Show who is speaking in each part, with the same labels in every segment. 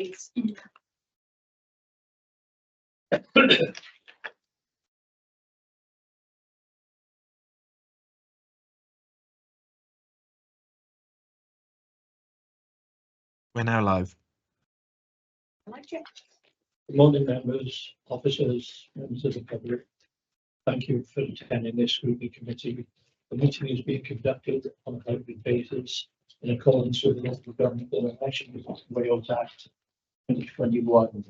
Speaker 1: Please.
Speaker 2: We're now live.
Speaker 1: Good
Speaker 3: morning, members, officers, members of the public. Thank you for attending this scrutiny committee. The meeting is being conducted on a hybrid basis in accordance with the Local Government and Elections Wales Act 2021,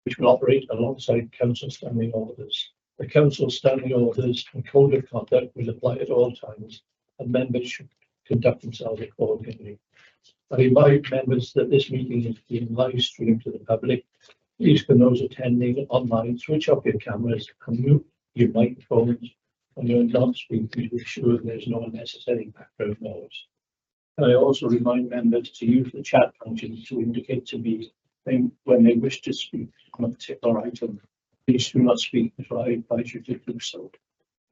Speaker 3: which will operate alongside Council standing orders. The Council standing orders and code of conduct will apply at all times, and members should conduct themselves accordingly. I remind members that this meeting is being live streamed to the public. Please, can those attending online, switch off your cameras and mute your microphones when you're not speaking to ensure there's no unnecessary background noise. I also remind members to use the chat function to indicate to me when they wish to speak on a particular item. Please do not speak until I advise you to do so.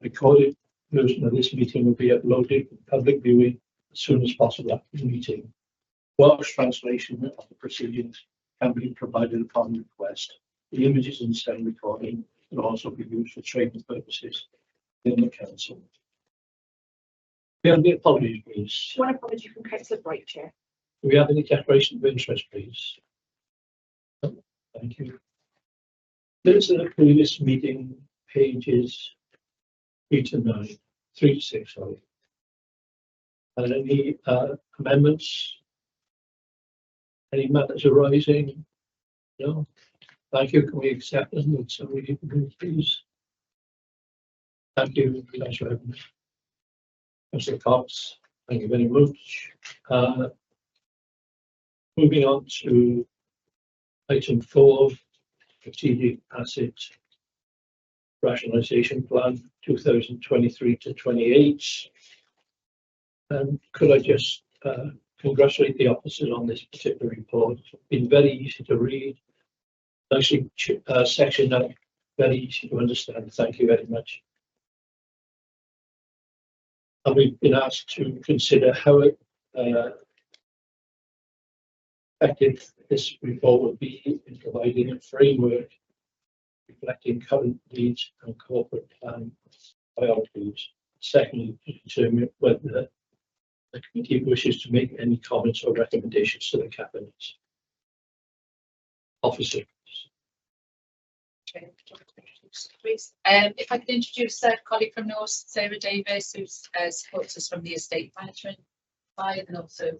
Speaker 3: A recorded version of this meeting will be uploaded for public viewing as soon as possible after the meeting. Welsh translation of the proceedings can be provided upon request. The images and sound recording can also be used for training purposes in the council. We have any apologies, please.
Speaker 1: One apology from Councillor Bright, Chair.
Speaker 3: Do we have any declaration of interest, please? No, thank you. Minutes of the previous meeting, pages 3 to 6, sorry. And any amendments? Any matters arising? No. Thank you. Can we accept them? Would somebody please? Thank you, Councillor Evans. Councillor Cox, thank you very much. Moving on to item 4, strategic asset rationalisation plan 2023 to 28. And could I just congratulate the officers on this particular report. It's been very easy to read. Actually, section that very easy to understand. Thank you very much. And we've been asked to consider how effective this report will be in providing a framework reflecting current needs and corporate plan priorities. Secondly, to determine whether the committee wishes to make any comments or recommendations to the cabinet. Officer.
Speaker 4: Please. If I could introduce a colleague from North, Sarah Davis, who supports us from the estate management side, and also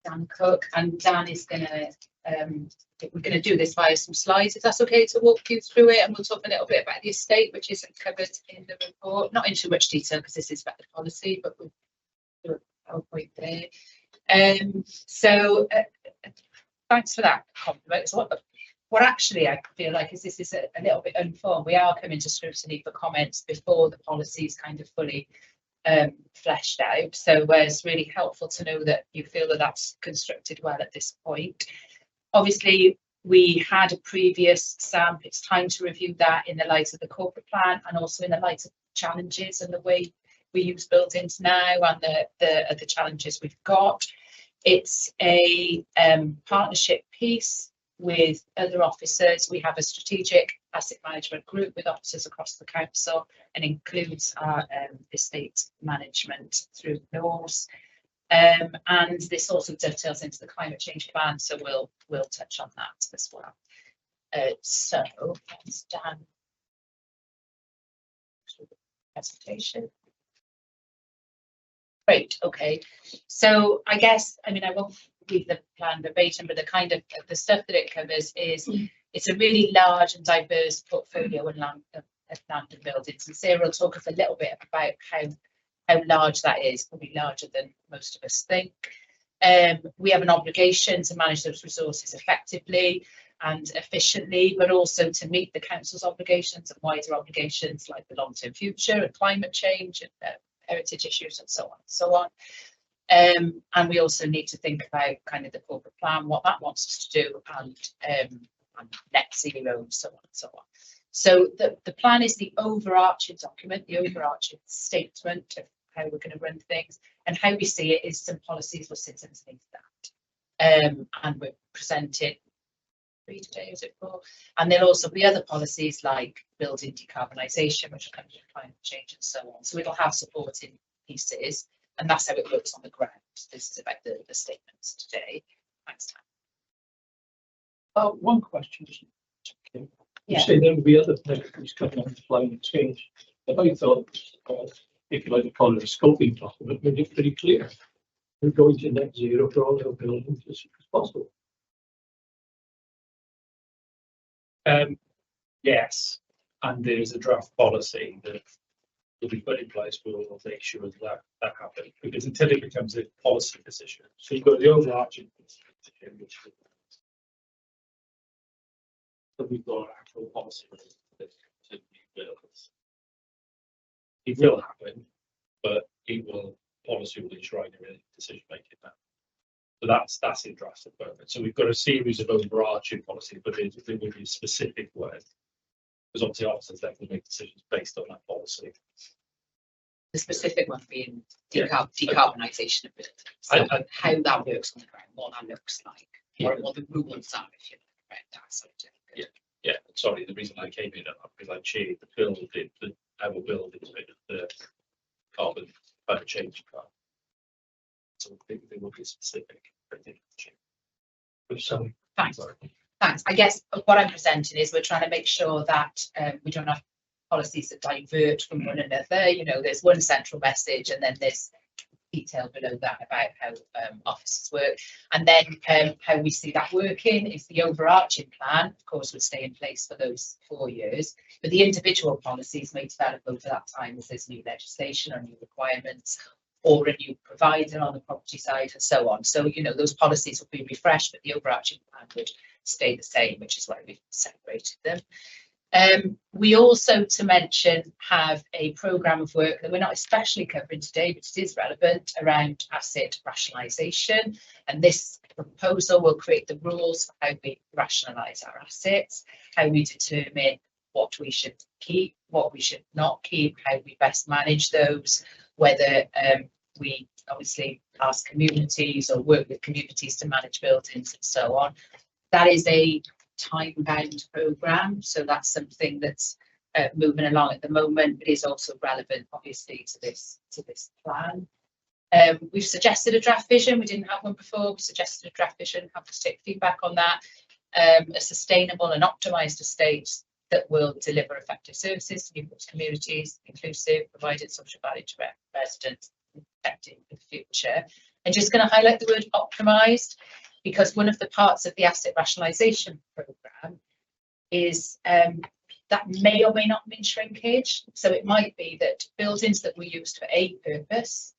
Speaker 4: Dan Cook. And Dan is going to, we're going to do this via some slides, if that's okay, to walk you through it, and we'll talk a little bit about the estate, which isn't covered in the report, not in too much detail because this is about the policy, but we'll do a PowerPoint there. Thanks for that compliment. So what actually I feel like is this is a little bit unformed. We are coming to scrutiny for comments before the policy is kind of fully fleshed out. So it's really helpful to know that you feel that that's constructed well at this point. Obviously, we had a previous SAMP. It's time to review that in the light of the corporate plan and also in the light of challenges and the way we use buildings now and the challenges we've got. It's a partnership piece with other officers. We have a strategic asset management group with officers across the council and includes our estate management through North. And this also dovetails into the climate change plan, so we'll touch on that as well. So that's done. Presentation. Great. Okay. So I guess, I mean, I won't read the plan verbatim, but the kind of the stuff that it covers is it's a really large and diverse portfolio of land and buildings. And Sarah will talk us a little bit about how large that is, probably larger than most of us think. We have an obligation to manage those resources effectively and efficiently, but also to meet the council's obligations and wider obligations like the long-term future and climate change and heritage issues and so on and so on. And we also need to think about kind of the corporate plan, what that wants us to do, and net zero and so on and so on. So the plan is the overarching document, the overarching statement of how we're going to run things, and how we see it is some policies will sit underneath that. and we're presenting today, is it 4? And there'll also be other policies like building decarbonisation, which will come to climate change and so on. So it'll have supporting pieces, and that's how it looks on the ground. This is about the statements today. Thanks, Tam.
Speaker 3: One question. You
Speaker 4: Yeah.
Speaker 3: say there will be other negatives coming on to climate change, but I thought, if you like to call it a scoping document, made it pretty clear. We're going to net zero for all our buildings as soon as possible.
Speaker 5: Yes, and there's a draft policy that will be put in place. We will make sure that happens, because until it becomes a policy decision, so you've got the overarching decision, which but we've got an actual policy to new builds. It will happen, but it will policy will enshrine in decision making now. So that's in draft at the moment. So we've got a series of overarching policies, but there will be a specific way, because obviously officers then will make decisions based on that policy.
Speaker 4: The specific one being
Speaker 5: Yeah.
Speaker 4: decarbonisation of buildings. So how that works on the ground, what that looks like,
Speaker 5: Yeah.
Speaker 4: or what the rules are, if you like, around that sort of thing.
Speaker 5: Yeah, sorry, the reason I came in because I chaired the building, our building the carbon climate change part. So I think there will be a specific.
Speaker 3: Sorry.
Speaker 4: Thanks. Thanks. I guess what I'm presenting is we're trying to make sure that we don't have policies that divert from one another. You know, there's one central message, and then there's detail below that about how officers work, and then how we see that working is the overarching plan, of course, would stay in place for those 4 years, but the individual policies may develop over that time as there's new legislation or new requirements or a new provider on the property side and so on. So, you know, those policies will be refreshed, but the overarching plan would stay the same, which is why we've separated them. We also, to mention, have a programme of work that we're not especially covering today, but it is relevant, around asset rationalisation. And this proposal will create the rules for how we rationalise our assets, how we determine what we should keep, what we should not keep, how we best manage those, whether we obviously ask communities or work with communities to manage buildings and so on. That is a time-bound programme, so that's something that's moving along at the moment, but is also relevant, obviously, to this plan. We've suggested a draft vision. We didn't have one before. We suggested a draft vision. Happy to take feedback on that. A sustainable and optimised estate that will deliver effective services to Newport's communities, inclusive, providing social value to residents, protecting for the future. I'm just going to highlight the word optimised, because one of the parts of the asset rationalisation programme is that may or may not mean shrinkage. So it might be that buildings that were used for a purpose,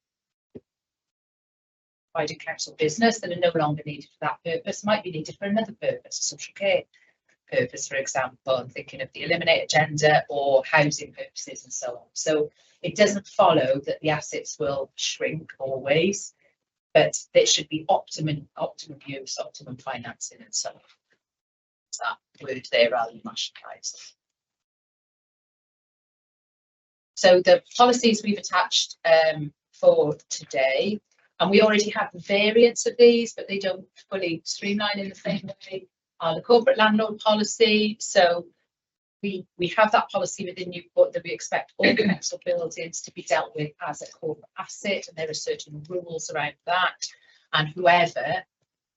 Speaker 4: providing council business, that are no longer needed for that purpose, might be needed for another purpose, a social care purpose, for example. I'm thinking of the Eliminate agenda or housing purposes and so on. So it doesn't follow that the assets will shrink always, but there should be optimum use, optimum financing and so on. That word there rather than rationalised. So the policies we've attached for today, and we already have variants of these, but they don't fully streamline in the same way, are the corporate landlord policy. So we have that policy within Newport that we expect all council buildings to be dealt with as a corporate asset, and there are certain rules around that. And whoever,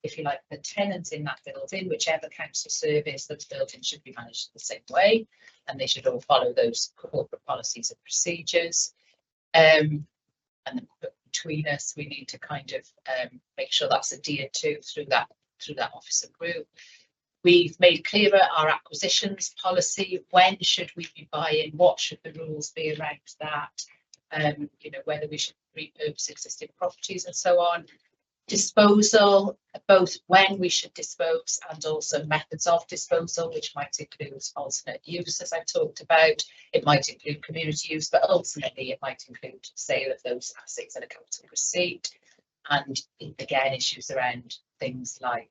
Speaker 4: if you like, the tenant in that building, whichever council service, those buildings should be managed the same way, and they should all follow those corporate policies and procedures. And then between us, we need to kind of make sure that's adhered to through that officer group. We've made clearer our acquisitions policy. When should we be buying? What should the rules be around that? You know, whether we should repurpose existing properties and so on. Disposal, both when we should dispose and also methods of disposal, which might include alternate use, as I've talked about. It might include community use, but ultimately it might include sale of those assets at a capital receipt. And again, issues around things like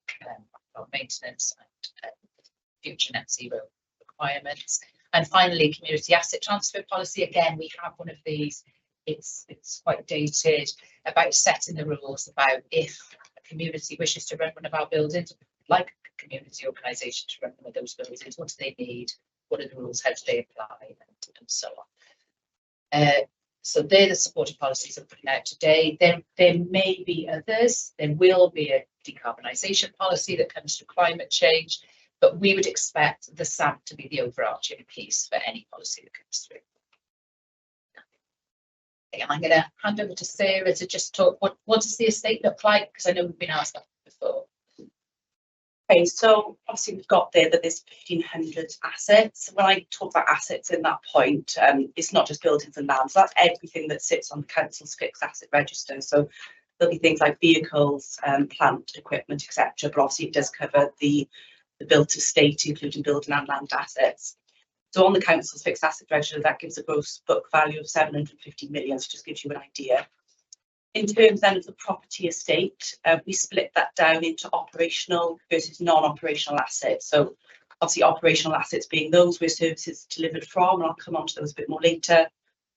Speaker 4: maintenance and future net zero requirements. And finally, community asset transfer policy. Again, we have one of these. It's quite dated, about setting the rules about if a community wishes to run one of our buildings, like a community organisation to run one of those buildings, what do they need? What are the rules? How do they apply? And so on. So they're the supported policies I'm putting out today. There may be others. There will be a decarbonisation policy that comes to climate change, but we would expect the SAP to be the overarching piece for any policy that comes through. Okay, I'm going to hand over to Sarah to just talk, what does the estate look like? Because I know we've been asked that before.
Speaker 6: Okay, so obviously we've got there that there's 1,500 assets. When I talk about assets in that point, it's not just buildings and land. So that's everything that sits on the council's fixed asset register. So there'll be things like vehicles, plant, equipment, etc. But obviously it does cover the built estate, including building and land assets. So on the council's fixed asset register, that gives a gross book value of 750 million, so just gives you an idea. In terms then of the property estate, we split that down into operational versus non-operational assets. So obviously operational assets being those where services are delivered from, and I'll come on to those a bit more later.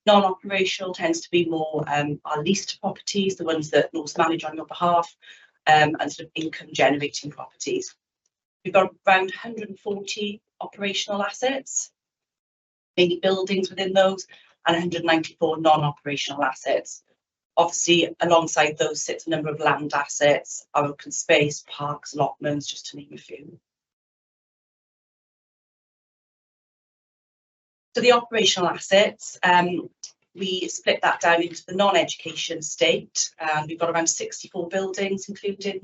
Speaker 6: Non-operational tends to be more our leased properties, the ones that North manage on your behalf, and sort of income generating properties. We've got around 140 operational assets, mainly buildings within those, and 194 non-operational assets. Obviously, alongside those sits a number of land assets, our open space, parks, allotments, just to name a few. So the operational assets, we split that down into the non-education estate. We've got around 64 buildings included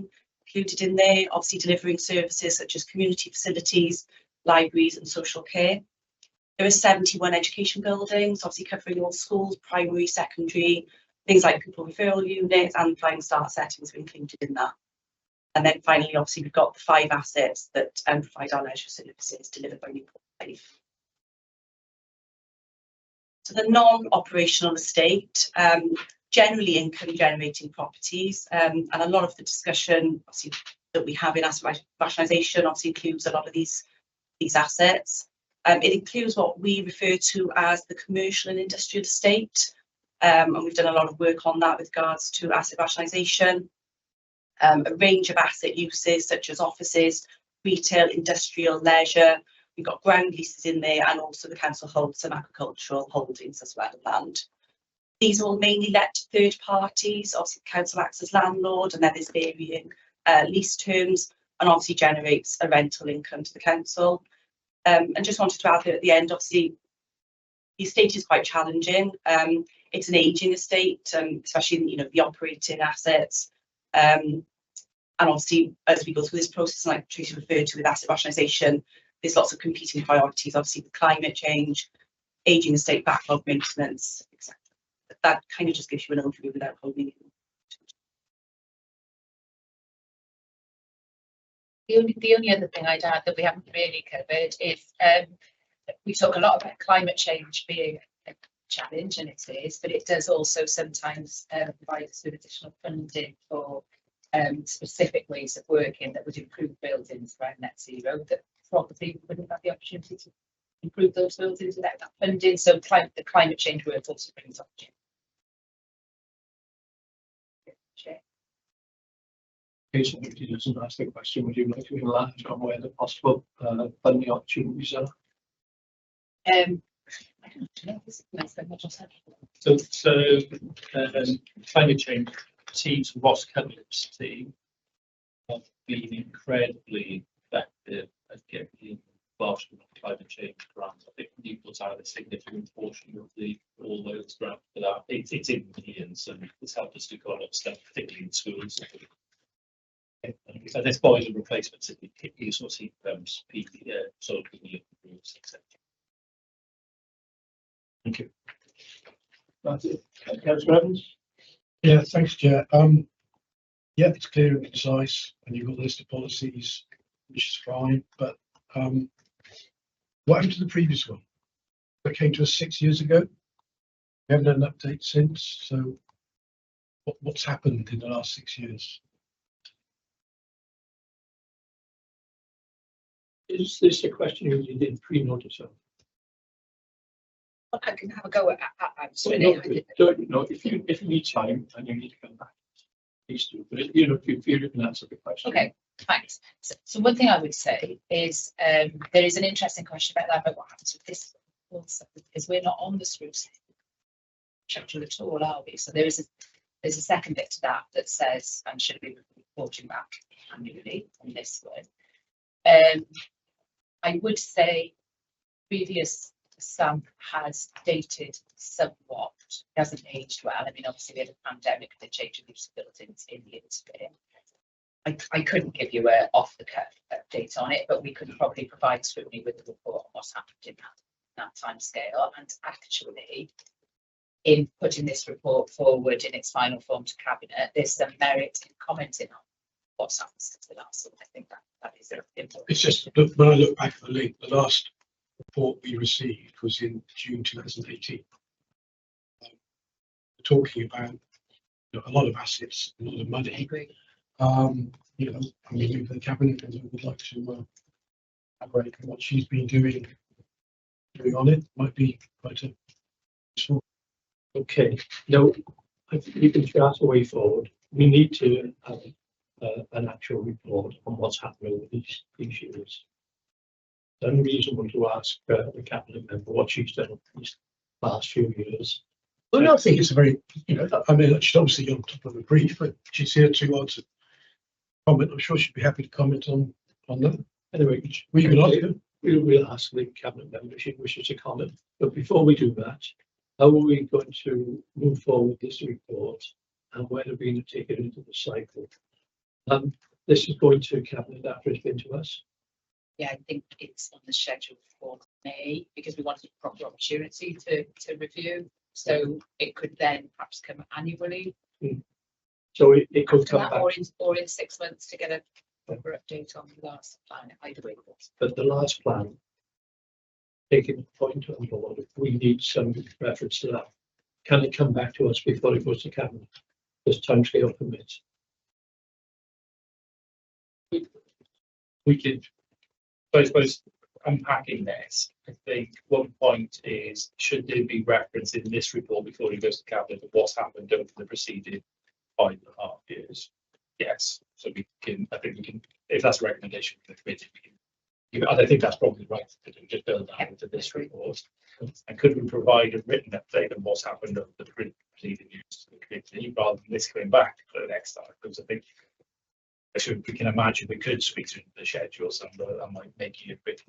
Speaker 6: in there, obviously delivering services such as community facilities, libraries and social care. There are 71 education buildings, obviously covering all schools, primary, secondary, things like pupil referral units and flying start settings are included in that. And then finally, obviously, we've got the 5 assets that provide our leisure services delivered by Newport. So the non-operational estate, generally income generating properties, and a lot of the discussion obviously that we have in asset rationalisation obviously includes a lot of these assets. It includes what we refer to as the commercial and industrial estate, and we've done a lot of work on that with regards to asset rationalisation. A range of asset uses such as offices, retail, industrial, leisure. We've got ground leases in there, and also the council holds some agricultural holdings as well, land. These are all mainly let to third parties. Obviously, the council acts as landlord, and then there's varying lease terms, and obviously generates a rental income to the council. And just wanted to add that at the end, obviously, the estate is quite challenging. It's an ageing estate, especially the operating assets. And obviously, as we go through this process, like Tracy referred to with asset rationalisation, there's lots of competing priorities, obviously with climate change, ageing estate, backlog maintenance, etc. That kind of just gives you an overview without holding it.
Speaker 4: The only other thing I'd add that we haven't really covered is we talk a lot about climate change being a challenge, and it is, but it does also sometimes provide us with additional funding for specific ways of working that would improve buildings around net zero that probably wouldn't have the opportunity to improve those buildings without that funding. So the climate change work also brings opportunity.
Speaker 3: Jason, if you doesn't ask the question, would you like to enlarge on where the possible funding opportunities are?
Speaker 4: I don't know.
Speaker 5: So climate change teams, Ross Cunliffe's team, have been incredibly effective at getting involved in climate change grants. I think Newport's had a significant portion of the All Wales grant for that. It's in millions, and it's helped us do quite a lot of stuff, particularly in schools. So there's boiler replacements, you sort of heat pumps, solar cooling roofs, etc.
Speaker 3: Thank you. That's it. Councillor Evans?
Speaker 7: Yeah, thanks, Chair. Yeah, it's clear and concise, and you've got a list of policies, which is fine. But what happened to the previous one? That came to us 6 years ago. We haven't had an update since. So, what's happened in the last 6 years?
Speaker 3: Is this a question you did pre-notice of?
Speaker 4: I can have a go at answering
Speaker 3: No,
Speaker 4: it.
Speaker 3: don't, if you need time and you need to come back, Please do, but you know, if you can answer the question.
Speaker 4: Okay, thanks. So one thing I would say is there is an interesting question about that, but what happens with this? Also, because we're not on the Scrutiny schedule at all, are we? So there's a second bit to that that says, and should be reporting back annually on this one. I would say previous stamp has dated somewhat, hasn't aged well. I mean, obviously we had a pandemic, the change of these built-ins in the interim. I couldn't give you a off the cuff update on it, but we could probably provide Scrutiny with the report on what's happened in that time scale. And actually, in putting this report forward in its final form to Cabinet, there's some merit in commenting on what's happened since the last one. I think that is important.
Speaker 7: It's just, when I look back at the link, the last report we received was in June 2018. Talking about, you know, a lot of assets, a lot of money.
Speaker 4: I agree.
Speaker 7: You know, I mean, the Cabinet would like to elaborate on what she's been doing on it. Might be quite useful.
Speaker 3: Okay, now I think you can chart a way forward. We need to have an actual report on what's happening with these issues. It's unreasonable to ask the Cabinet member what she's done these last few years.
Speaker 7: Well, no, I think it's a very, you know, I mean, she's obviously on top of the brief, but she's here to answer comment. I'm sure she'd be happy to comment on that.
Speaker 3: Anyway,
Speaker 7: We can ask her.
Speaker 3: we'll ask the Cabinet member if she wishes to comment. But before we do that, how are we going to move forward this report, and when are we going to take it into the cycle? This is going to Cabinet after it's been to us.
Speaker 4: Yeah, I think it's on the schedule for May because we wanted a proper opportunity to review. So it could then perhaps come annually.
Speaker 3: So it could come
Speaker 4: That,
Speaker 3: back,
Speaker 4: or in 6 months to get a proper update on the last plan. Either way.
Speaker 3: but the last plan, taking the point on board, we need some reference to that. Can it come back to us before it goes to Cabinet? Does timescale permit?
Speaker 5: We could, so I suppose, unpacking this, I think one point is, should there be reference in this report before it goes to Cabinet of what's happened over the preceding 5.5 years? Yes, so we can, I think we can, if that's a recommendation from the committee, we can, and I think that's probably right to do, just build that into this report. And could we provide a written update on what's happened over the preceding years to the committee rather than this coming back for the next time? Because I think we can imagine we could speak through the schedule somewhere that might make you a bit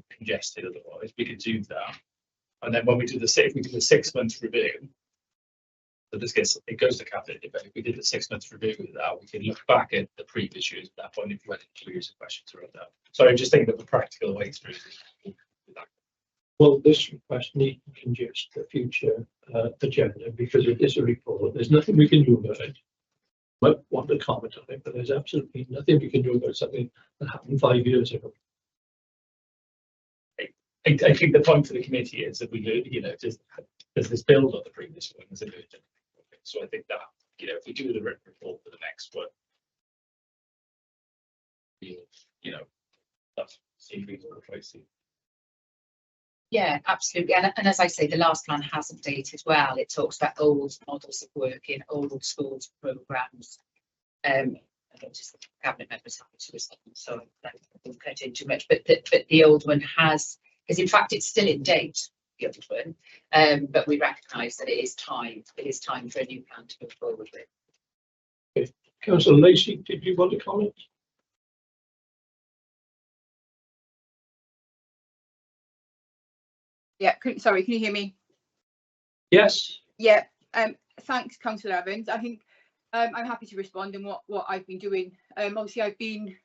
Speaker 5: congested otherwise. We could do that. And then when we do the 6 months review, so this gets, it goes to Cabinet debate. We did the 6 months review with that. We can look back at the previous years at that point if we went into years of questions around that. So I'm just thinking of a practical way through that.
Speaker 3: Well, this request needs to congest the future agenda because it is a report. There's nothing we can do about it. Might want to comment on it, but there's absolutely nothing we can do about something that happened 5 years ago.
Speaker 5: I think the point for the committee is that we, you know, does this build on the previous one? Is it? So I think that, you know, if we do the written report for the next one, you know, that's seems reasonable, Tracy.
Speaker 4: Yeah, absolutely. And as I say, the last plan has updated well. It talks about old models of working, old schools programmes. I don't just the Cabinet members happy to respond, so I won't get into too much. But the old one has, because in fact it's still in date, the old one. But we recognise that it is time. It is time for a new plan to move forward with.
Speaker 3: Councillor Lacey, did you want to comment?
Speaker 8: Yeah, sorry, can you hear me?
Speaker 3: Yes.
Speaker 8: Yeah, thanks, Councillor Evans. I think I'm happy to respond on what I've been doing. Obviously, I've been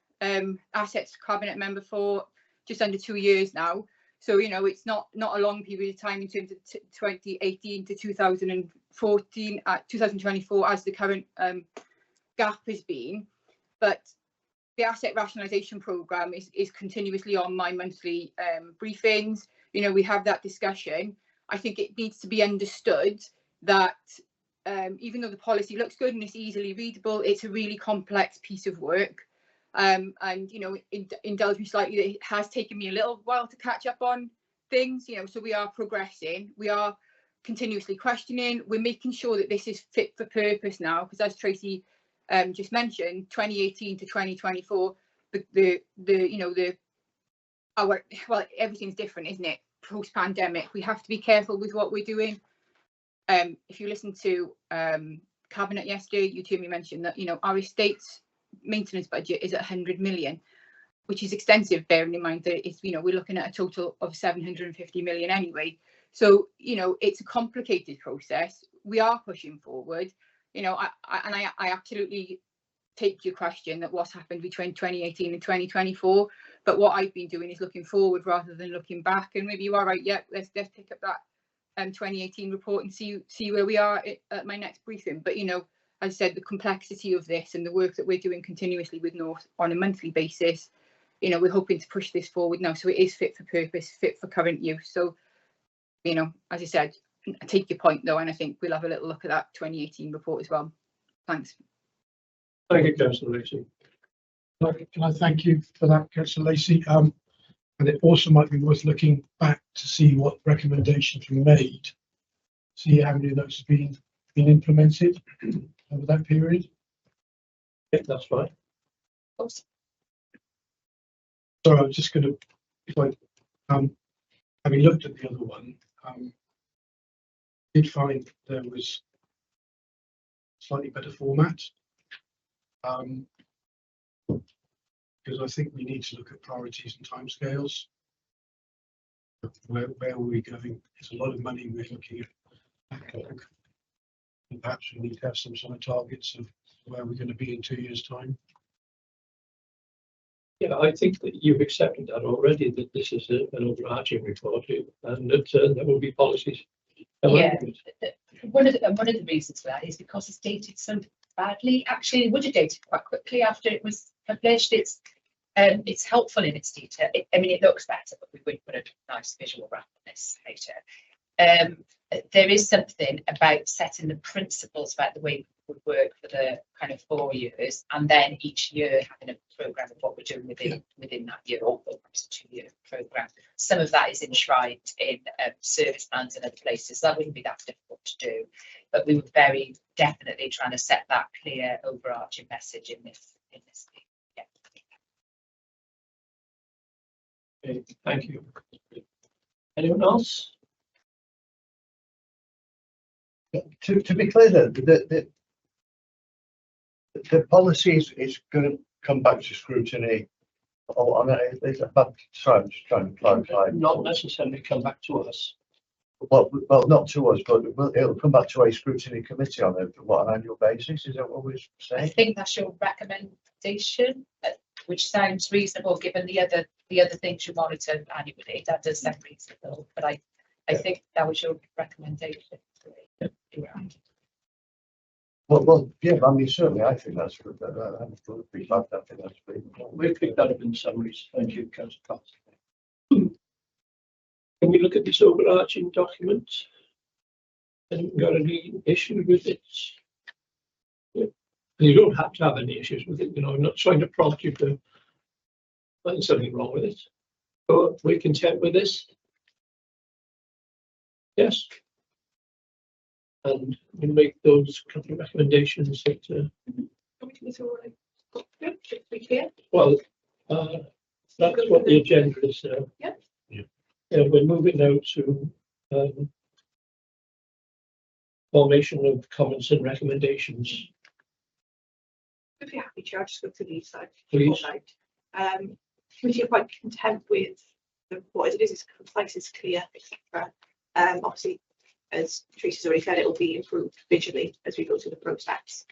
Speaker 8: Assets Cabinet member for just under 2 years now. So, you know, it's not a long period of time in terms of 2018 to 2014, 2024 as the current gap has been. But the asset rationalisation programme is continuously on my monthly briefings. You know, we have that discussion. I think it needs to be understood that even though the policy looks good and it's easily readable, it's a really complex piece of work. And, you know, indulge me slightly, that it has taken me a little while to catch up on things, you know, so we are progressing. We are continuously questioning. We're making sure that this is fit for purpose now, because as Tracy just mentioned, 2018 to 2024, everything's different, isn't it? Post pandemic, we have to be careful with what we're doing. If you listen to Cabinet yesterday, you heard me mention that, our estate's maintenance budget is at 100 million, which is extensive, bearing in mind that it's, we're looking at a total of 750 million anyway. So, it's a complicated process. We are pushing forward. I absolutely take your question that what's happened between 2018 and 2024. But what I've been doing is looking forward rather than looking back. And maybe you are right. Yeah, let's pick up that 2018 report and see where we are at my next briefing. But as I said, the complexity of this and the work that we're doing continuously with North on a monthly basis, we're hoping to push this forward now, so it is fit for purpose, fit for current use. So as I said, I take your point though, and I think we'll have a little look at that 2018 report as well. Thanks.
Speaker 3: Thank you, Councillor Lacey.
Speaker 7: Can I thank you for that, Councillor Lacey? And it also might be worth looking back to see what recommendations we made, see how many of those have been implemented over that period.
Speaker 3: Yeah, that's right.
Speaker 4: Oops.
Speaker 7: So I was just going to, if I, having looked at the other one, did find there was slightly better format. Because I think we need to look at priorities and timescales. Where are we going? It's a lot of money we're looking at backlog. And perhaps we need to have some sort of targets of where we're going to be in 2 years' time.
Speaker 3: Yeah, I think that you've accepted that already, that this is an overarching report, and that there will be policies.
Speaker 4: Yeah, one of the reasons for that is because it's dated so badly. Actually, it would have dated quite quickly after it was published. It's helpful in its detail. It looks better, but we would put a nice visual wrap on this later. There is something about setting the principles about the way we would work for the kind of 4 years, and then each year having a programme of what we're doing within that year, or perhaps a 2 year programme. Some of that is enshrined in service plans and other places. That wouldn't be that difficult to do, but we were very definitely trying to set that clear overarching message in this. Yeah.
Speaker 3: Okay, thank you. Anyone else?
Speaker 9: To be clear, the policy is going to come back to scrutiny. Sorry, I'm just trying to clarify.
Speaker 3: Not necessarily come back to us.
Speaker 9: Well, not to us, but it'll come back to a scrutiny committee on an annual basis. Is that what we're saying?
Speaker 4: I think that's your recommendation, which sounds reasonable given the other things you monitor annually. That does sound reasonable, but I think that was your recommendation.
Speaker 9: Well, yeah. Certainly, I think that's good.
Speaker 3: We'll pick that up in summaries. Thank you, Councillor Cox. Can we look at this overarching document? Anyone got any issues with it? Yeah. You don't have to have any issues with it. I'm not trying to prompt you to find something wrong with it. But we're content with this. Yes. And we make those couple of recommendations that. Well, that's what the agenda is now.
Speaker 1: Yeah.
Speaker 3: Yeah, we're moving now to formation of comments and recommendations.
Speaker 1: If you're happy, Chair, I'll just go through these slides.
Speaker 3: Please.
Speaker 1: Committee are quite content with what it is. It's concise, it's clear, etc. Obviously, as Tracy's already said, it will be improved visually as we go through the process.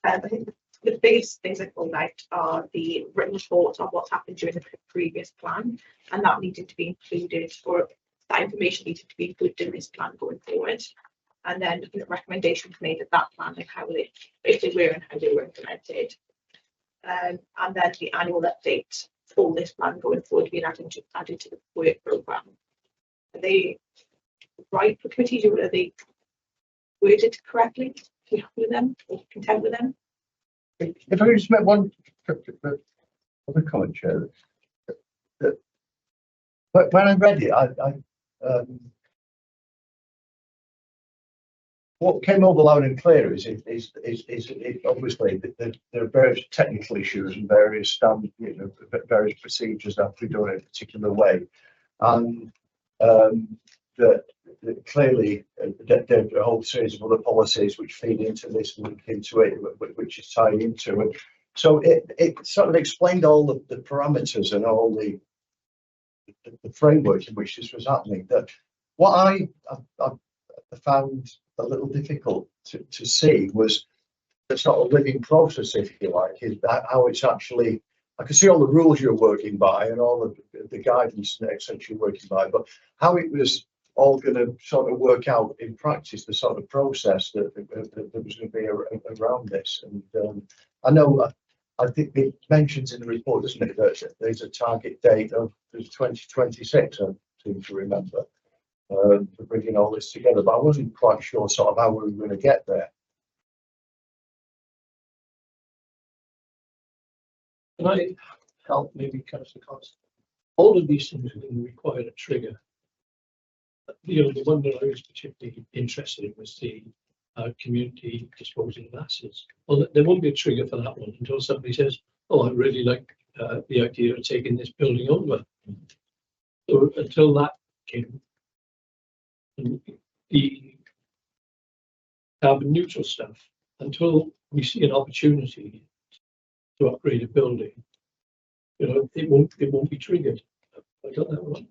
Speaker 1: I think the biggest things I pulled out are the written report on what's happened during the previous plan, and that needed to be included, or that information needed to be included in this plan going forward. And then recommendations made at that plan, like how if they were and how they were implemented. And then the annual update for this plan going forward being added to the work programme. Are they right for committees, or are they worded correctly? Are you happy with them or content with them?
Speaker 9: If I could just make one other comment, Chair. But when I read it, what came over loud and clear is obviously there are various technical issues and various various procedures that have to be done in a particular way, and that clearly there are a whole series of other policies which feed into this, link into it, which is tied into it. So it sort of explained all the parameters and all the framework in which this was happening. That what I found a little difficult to see was the sort of living process, if you like, is how it's actually. I can see all the rules you're working by and all the guidance and etc. you're working by, but how it was all going to sort of work out in practice, the sort of process that was going to be around this. And I know, I think it mentions in the report, doesn't it, that there's a target date of 2026, I seem to remember, for bringing all this together, but I wasn't quite sure sort of how we were going to get there.
Speaker 3: Can I help maybe Councillor Cost? All of these things are going to require a trigger. The one that I was particularly interested in was the community disposing of assets. Well, there won't be a trigger for that one until somebody says, "Oh, I really like the idea of taking this building over." So until that came, and the carbon neutral stuff, until we see an opportunity to upgrade a building, it won't be triggered. I got that one.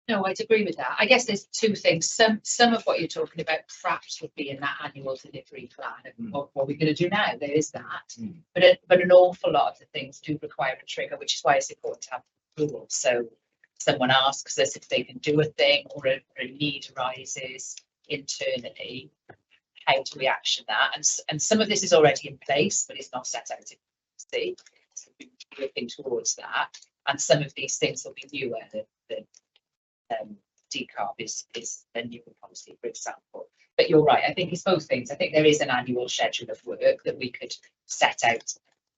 Speaker 4: No, I'd agree with that. I guess there's two things. Some of what you're talking about perhaps would be in that annual delivery plan of what we're going to do now. There is that, but an awful lot of the things do require a trigger, which is why it's important to have rules. So someone asks us if they can do a thing, or a need arises internally, how do we action that? And some of this is already in place, but it's not set out in policy. So we're working towards that. And some of these things will be newer. The decarb is a new policy, for example. But you're right. I think it's both things. I think there is an annual schedule of work that we could set out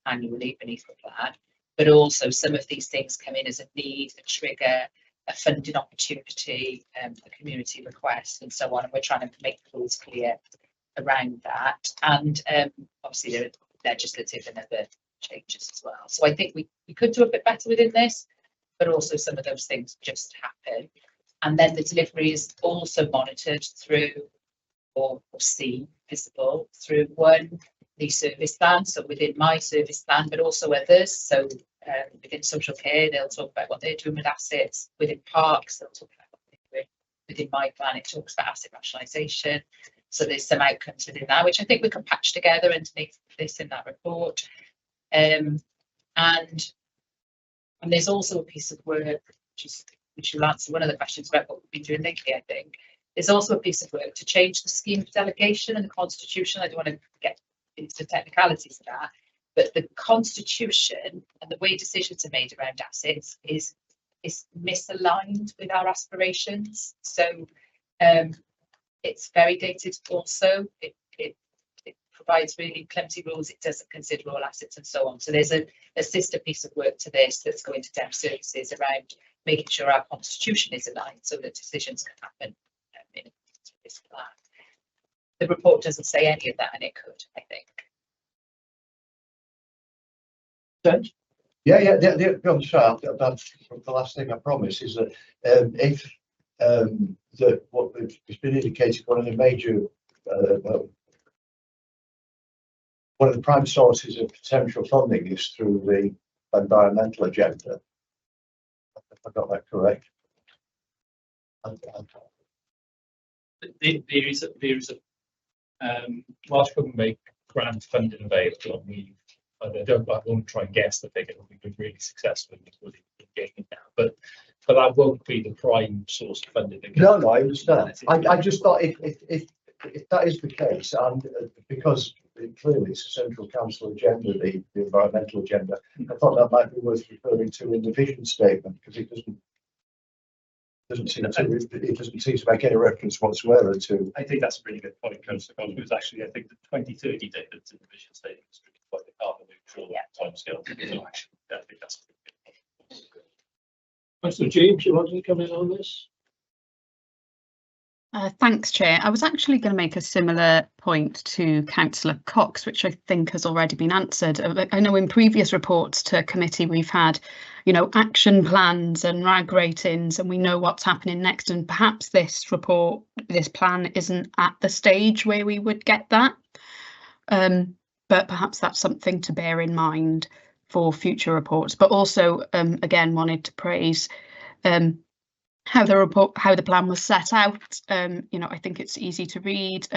Speaker 4: annually beneath the plan. But also some of these things come in as a need, a trigger, a funding opportunity, a community request, and so on. And we're trying to make the rules clear around that. And obviously there are legislative and other changes as well. So I think we could do a bit better within this, but also some of those things just happen. And then the delivery is also monitored through or seen visible through the service plan. So within my service plan, but also others. So within social care, they'll talk about what they're doing with assets. Within parks, they'll talk about what they're doing. Within my plan, it talks about asset rationalisation. So there's some outcomes within that, which I think we can patch together and make this in that report. And there's also a piece of work, which will answer one of the questions about what we've been doing lately, I think. There's also a piece of work to change the scheme of delegation and the constitution. I don't want to get into the technicalities of that, but the constitution and the way decisions are made around assets is misaligned with our aspirations. So it's very dated also. It provides really clumsy rules. It doesn't consider all assets and so on. So there's a sister piece of work to this that's going to Dev Services around making sure our constitution is aligned so that decisions can happen in this plan. The report doesn't say any of that, and it could, I think.
Speaker 9: Yeah. I'm sorry. That's the last thing I promise is that if what has been indicated, one of the major one of the prime sources of potential funding is through the environmental agenda. If I got that correct.
Speaker 5: There is a Welsh Government make grant funding available. I won't try and guess the figure. We've been really successful in getting now, but that won't be the prime source of funding.
Speaker 9: No, I understand. I just thought if that is the case, and because clearly it's a central council agenda, the environmental agenda, I thought that might be worth referring to in the vision statement, because it doesn't seem to make any reference whatsoever to.
Speaker 5: I think that's a really good point, Councillor Cox, because actually I think the 2030 date that's in the vision statement is quite the carbon neutral timescale. So actually, I think that's good.
Speaker 3: Councillor James, you wanted to come in on this?
Speaker 10: Thanks, Chair. I was actually going to make a similar point to Councillor Cox, which I think has already been answered. I know in previous reports to committee we've had, you know, action plans and RAG ratings, and we know what's happening next. And perhaps this report, this plan isn't at the stage where we would get that. But perhaps that's something to bear in mind for future reports. But also, again, wanted to praise how the plan was set out. You know, I think it's easy to read.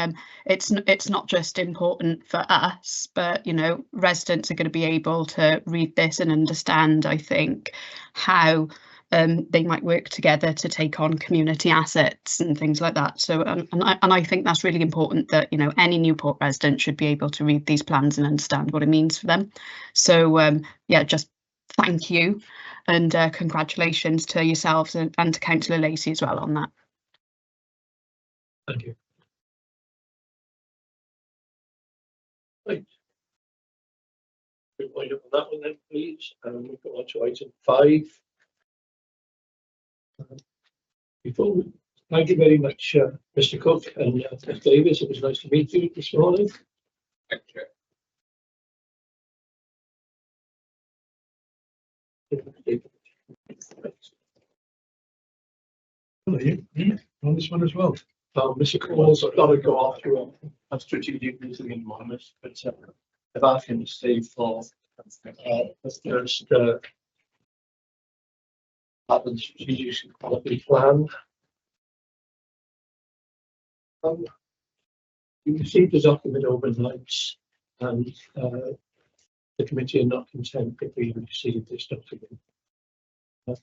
Speaker 10: It's not just important for us, but you know, residents are going to be able to read this and understand, I think, how they might work together to take on community assets and things like that. So and I think that's really important, that you know, any Newport resident should be able to read these plans and understand what it means for them. So yeah, just thank you. And congratulations to yourselves and to Councillor Lacey as well on that.
Speaker 3: Thank you. Right. We'll wind up on that one then, please. And we'll go on to item 5. Before we, thank you very much, Mr. Cook and Ms. Davis. It was nice to meet you this morning.
Speaker 5: Thank you.
Speaker 7: On this one as well.
Speaker 3: Mr. Cole's got to go off to a strategic meeting in Mawrth, but I've asked him to stay for the first strategic quality plan. You received the document overnight, and the committee are not content that we received this document.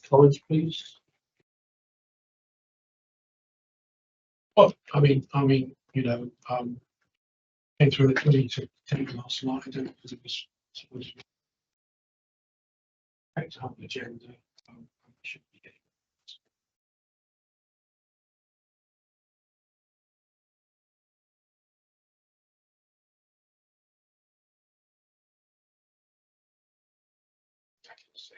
Speaker 3: Comments, please.
Speaker 7: Well, I mean, you know, came through it really to take last night, because it was picked up the agenda. Should be getting. I can see.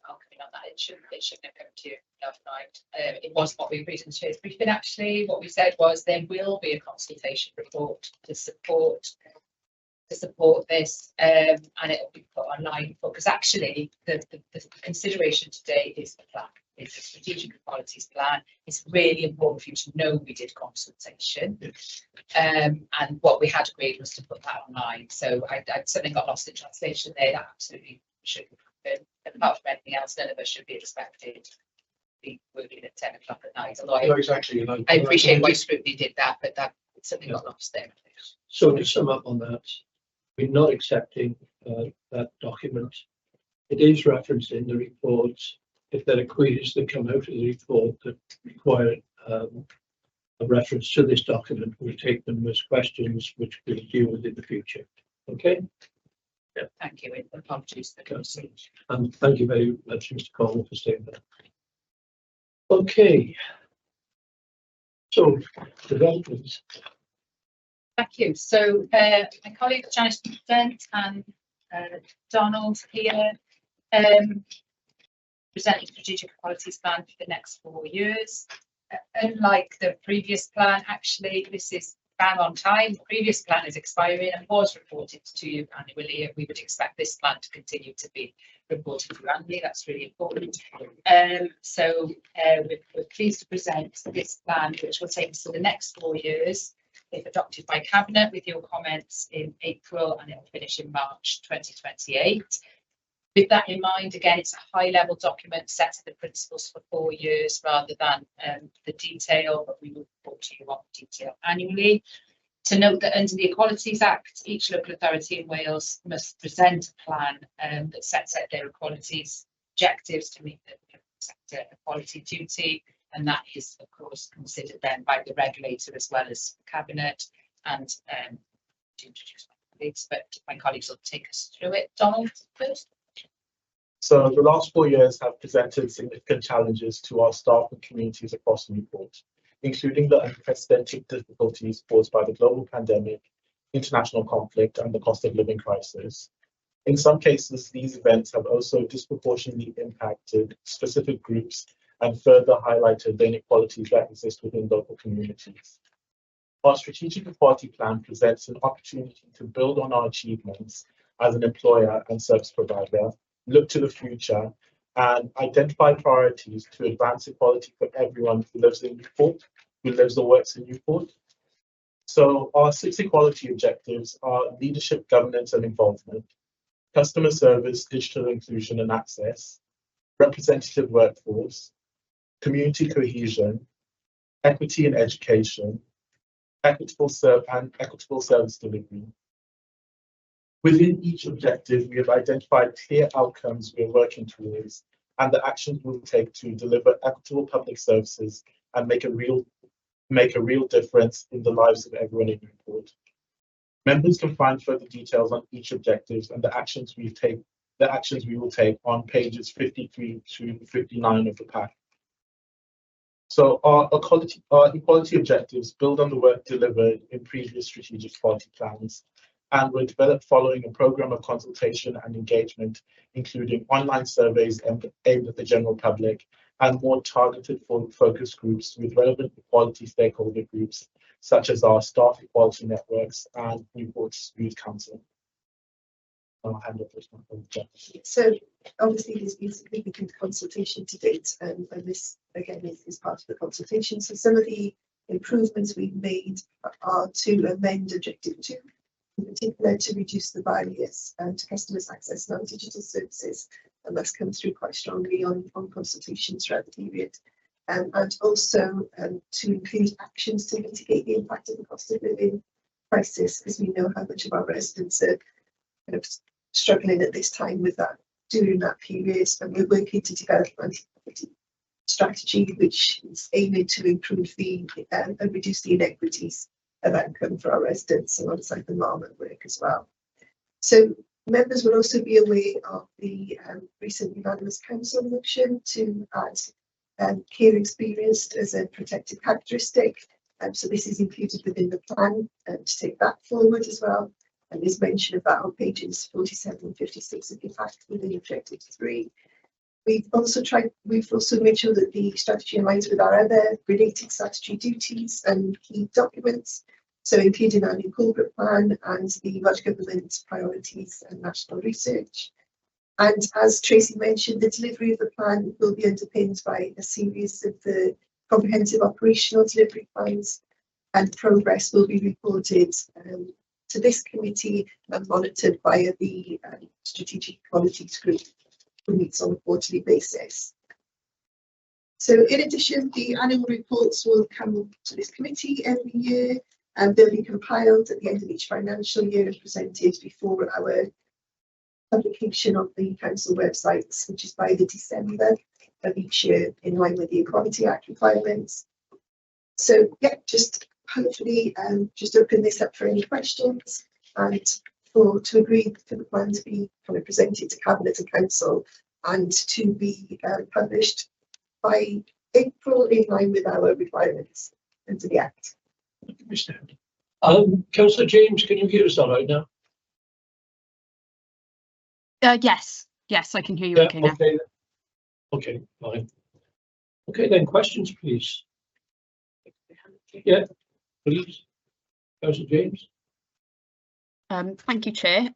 Speaker 4: Commenting on that, it shouldn't have come to you last night. It was what we agreed in today's briefing. Actually, what we said was there will be a consultation report to support this, and it will be put online, because actually the consideration today is the plan. It's a strategic qualities plan. It's really important for you to know we did consultation, and what we had agreed was to put that online. So I certainly got lost in translation there. That absolutely should happen. Apart from anything else, none of us should be expected to be working at 10 o'clock at night. Although
Speaker 7: No, exactly.
Speaker 4: I appreciate why Scrutiny did that, but that certainly got lost there.
Speaker 3: So to sum up on that, we're not accepting that document. It is referenced in the report. If there are queries that come out of the report that require a reference to this document, we'll take them as questions which we'll deal with in the future. Okay.
Speaker 4: Yeah. Thank you. Apologies.
Speaker 3: And thank you very much, Mr. Coleman, for staying there. Okay. So developments.
Speaker 4: Thank you. So my colleague Janice Dent and Donald here presenting strategic qualities plan for the next 4 years. Unlike the previous plan, actually, this is bang on time. The previous plan is expiring and was reported to you annually. We would expect this plan to continue to be reported to you annually. That's really important. So we're pleased to present this plan, which will take us to the next 4 years, if adopted by Cabinet, with your comments in April, and it will finish in March 2028. With that in mind, again, it's a high-level document setting the principles for 4 years rather than the detail, but we will report to you on the detail annually. To note that under the Equalities Act, each local authority in Wales must present a plan that sets out their equalities objectives to meet the sector equality duty, and that is, of course, considered then by the regulator as well as Cabinet. And to introduce my colleagues, but my colleagues will take us through it. Donald, first.
Speaker 11: So the last 4 years have presented significant challenges to our staff and communities across Newport, including the unprecedented difficulties caused by the global pandemic, international conflict, and the cost of living crisis. In some cases, these events have also disproportionately impacted specific groups and further highlighted the inequalities that exist within local communities. Our strategic equality plan presents an opportunity to build on our achievements as an employer and service provider, look to the future, and identify priorities to advance equality for everyone who lives in Newport, who lives or works in Newport. So our 6 equality objectives are leadership, governance and involvement, customer service, digital inclusion and access, representative workforce, community cohesion, equity in education, equitable service delivery. Within each objective, we have identified clear outcomes we are working towards and the actions we'll take to deliver equitable public services and make a real difference in the lives of everyone in Newport. Members can find further details on each objectives and the actions we will take on pages 53 to 59 of the pack. So our equality objectives build on the work delivered in previous strategic equality plans and were developed following a program of consultation and engagement, including online surveys aimed at the general public and more targeted focus groups with relevant equality stakeholder groups, such as our staff equality networks and Newport's Youth Council. I'll hand over to my Jeff.
Speaker 12: So obviously there's been significant consultation to date, and this again is part of the consultation. So some of the improvements we've made are to amend Objective 2, in particular to reduce the barriers to customers access non-digital services, and that's come through quite strongly on consultations throughout the period. And also to include actions to mitigate the impact of the cost of living crisis, because we know how much of our residents are kind of struggling at this time with that during that period, and we're working to develop an anti-poverty strategy which is aiming to improve the and reduce the inequities of outcome for our residents alongside the environment work as well. So members will also be aware of the recent unanimous council motion to add care experience as a protected characteristic. So this is included within the plan to take that forward as well. And there's mention of that on pages 47 and 56 of the pack within Objective 3. We've also made sure that the strategy aligns with our other related statutory duties and key documents, so including our new corporate plan and the Welsh Government's priorities and national research. And as Tracy mentioned, the delivery of the plan will be underpinned by a series of the comprehensive operational delivery plans, and progress will be reported to this committee and monitored via the Strategic Equalities Group, who meets on a quarterly basis. So in addition, the annual reports will come to this committee every year, and they'll be compiled at the end of each financial year and presented before our publication on the council websites, which is by the December of each year, in line with the Equality Act requirements. So yeah, just hopefully just open this up for any questions, and to agree for the plan to be kind of presented to Cabinet and Council and to be published by April in line with our requirements under the Act.
Speaker 3: Councillor James, can you hear us all right now?
Speaker 10: Yes, I can hear you okay now.
Speaker 3: Okay. Okay, fine. Okay, then questions, please. Yeah, please. Councillor James.
Speaker 10: Thank you, Chair.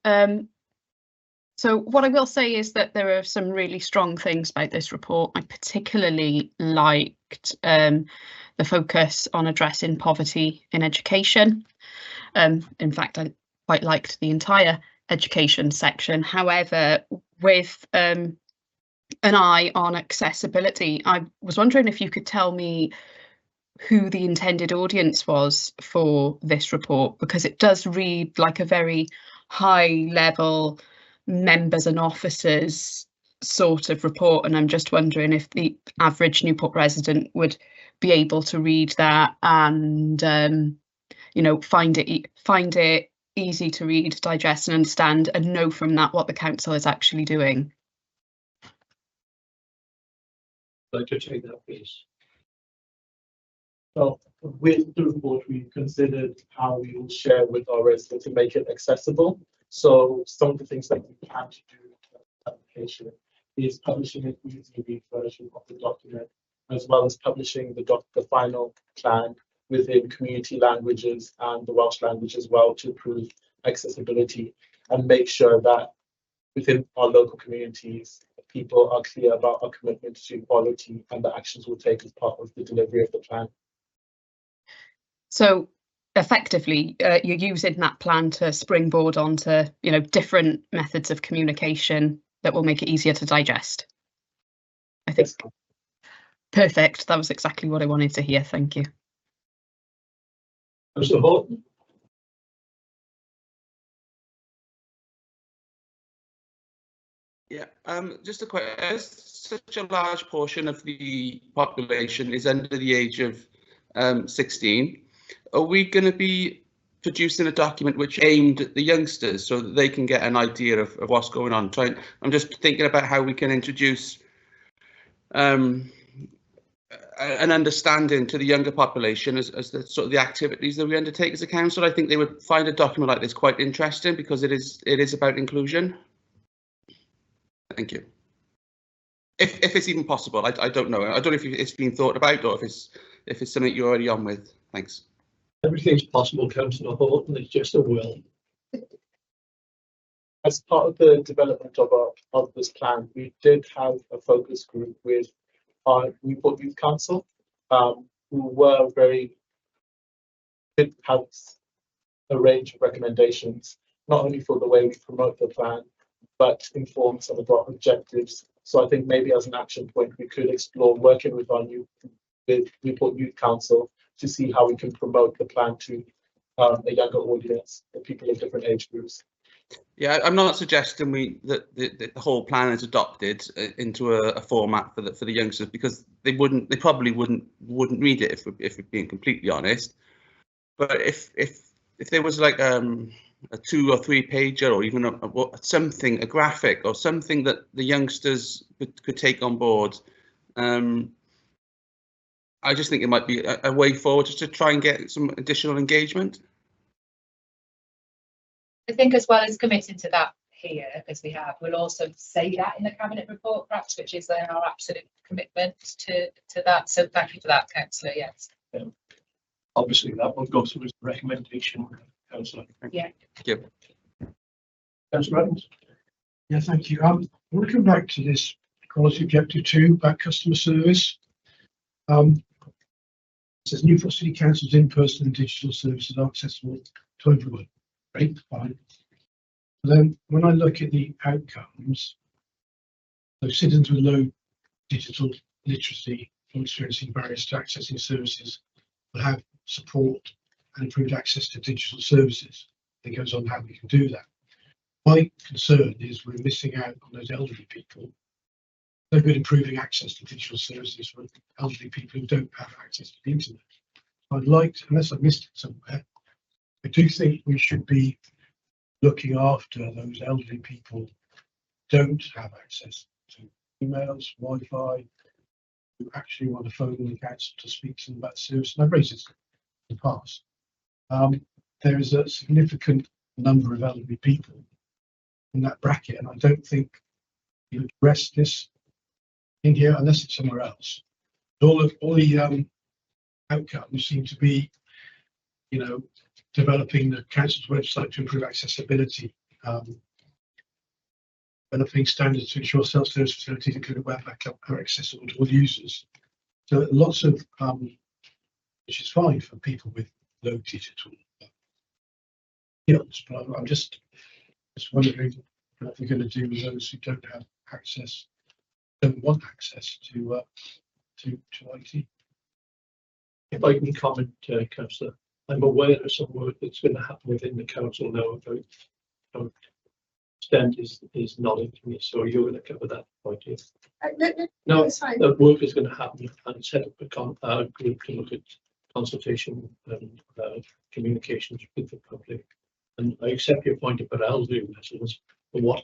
Speaker 10: So what I will say is that there are some really strong things about this report. I particularly liked the focus on addressing poverty in education. In fact, I quite liked the entire education section. However, with an eye on accessibility, I was wondering if you could tell me who the intended audience was for this report, because it does read like a very high level members and officers sort of report, and I'm just wondering if the average Newport resident would be able to read that and you know, find it easy to read, digest and understand, and know from that what the council is actually doing.
Speaker 3: I'd like to take that, please.
Speaker 11: So with the report, we considered how we will share with our residents to make it accessible. So some of the things that we plan to do in the application is publishing an easy read version of the document, as well as publishing the final plan within community languages and the Welsh language as well, to improve accessibility and make sure that within our local communities, people are clear about our commitment to equality and the actions we'll take as part of the delivery of the plan.
Speaker 10: So effectively, you're using that plan to springboard onto, you know, different methods of communication that will make it easier to digest. I think.
Speaker 11: Yes.
Speaker 10: Perfect. That was exactly what I wanted to hear. Thank you.
Speaker 3: Councillor Horton.
Speaker 13: Yeah, just a question. As such a large portion of the population is under the age of 16, are we going to be producing a document which aimed at the youngsters so that they can get an idea of what's going on? I'm just thinking about how we can introduce an understanding to the younger population as the sort of the activities that we undertake as a council. I think they would find a document like this quite interesting because it is about inclusion. Thank you. If it's even possible, I don't know. I don't know if it's been thought about or if it's something you're already on with. Thanks.
Speaker 3: Everything's possible, Councillor Horton. It's just a will.
Speaker 11: As part of the development of this plan, we did have a focus group with our Newport Youth Council, who were did have a range of recommendations, not only for the way we promote the plan, but inform some of our objectives. So I think maybe as an action point, we could explore working with our Newport Youth Council to see how we can promote the plan to a younger audience, the people of different age groups.
Speaker 13: Yeah, I'm not suggesting that the whole plan is adopted into a format for the youngsters, because they probably wouldn't read it if we're being completely honest. But if there was like a 2 or 3 pager, or even a graphic or something that the youngsters could take on board, I just think it might be a way forward just to try and get some additional engagement.
Speaker 4: I think as well as committing to that here, because we'll also say that in the cabinet report, perhaps, which is our absolute commitment to that. So thank you for that, Councillor. Yes.
Speaker 3: Obviously, that will go through as a recommendation, Councillor.
Speaker 4: Yeah.
Speaker 13: Thank you.
Speaker 3: Councillor Evans.
Speaker 7: Yeah, thank you. We'll come back to this quality objective 2 about customer service. It says Newport City Council's in-person and digital services are accessible to everyone. Great, fine. But then when I look at the outcomes, so citizens with low digital literacy or experiencing barriers to accessing services will have support and improved access to digital services. It goes on how we can do that. My concern is we're missing out on those elderly people. No good improving access to digital services for elderly people who don't have access to the internet. I'd like to, unless I missed it somewhere, I do think we should be looking after those elderly people who don't have access to emails, Wi-Fi, who actually want to phone the council to speak to them about the service. And I've raised this in the past. There is a significant number of elderly people in that bracket, and I don't think you address this in here unless it's somewhere else. All the outcomes seem to be, developing the council's website to improve accessibility, developing standards to ensure self-service facilities, including web backup, are accessible to all users. So lots of, which is fine for people with low digital skills, but I'm just wondering what we're going to do with those who don't have access, don't want access to IT.
Speaker 3: If I can comment, Councillor, I'm aware of some work that's going to happen within the council now about STEM is knowledge, so you're going to cover that point here.
Speaker 12: No, it's fine.
Speaker 3: The work is going to happen and set up a group to look at consultation and communications with the public. And I accept your point about elderly residents, but what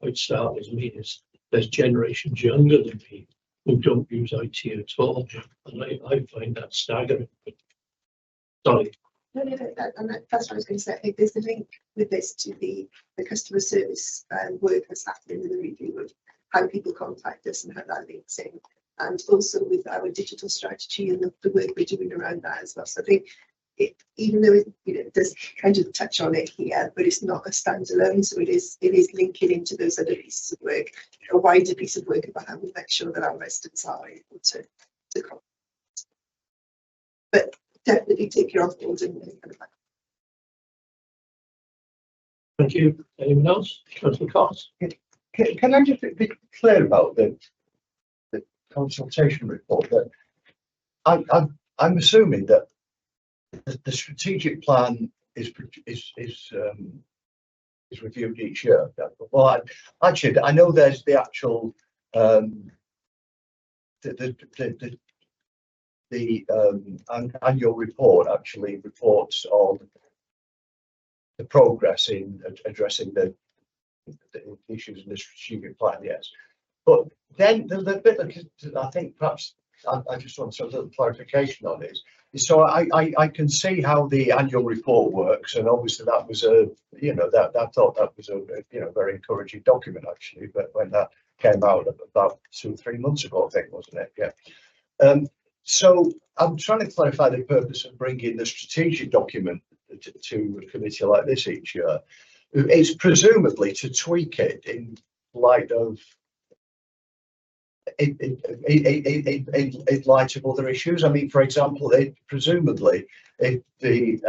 Speaker 3: quite startles me is there's generations younger than me who don't use IT at all, and I find that staggering. Sorry.
Speaker 12: and that's what I was going to say. I think there's the link with this to the customer service work that's happening in the review of how people contact us and how that links in, and also with our digital strategy and the work we're doing around that as well. So I think even though it does kind of touch on it here, but it's not a standalone. So it is linking into those other pieces of work, a wider piece of work about how we make sure that our residents are able to contact. But definitely take your on board and kind of like.
Speaker 3: Thank you. Anyone else? Councillor Cox?
Speaker 9: Can I just be clear about the consultation report? That I'm assuming that the strategic plan is reviewed each year. Well, actually, I know there's the actual annual report actually reports on the progress in addressing the issues in the strategic plan. Yes, but then the bit that I think perhaps I just want some little clarification on is so I can see how the annual report works, and obviously that was I thought that was a very encouraging document actually, but when that came out about 2 or 3 months ago, I think, wasn't it? Yeah. So I'm trying to clarify the purpose of bringing the strategic document to a committee like this each year. It's presumably to tweak it in light of in light of other issues. I mean, for example, presumably if the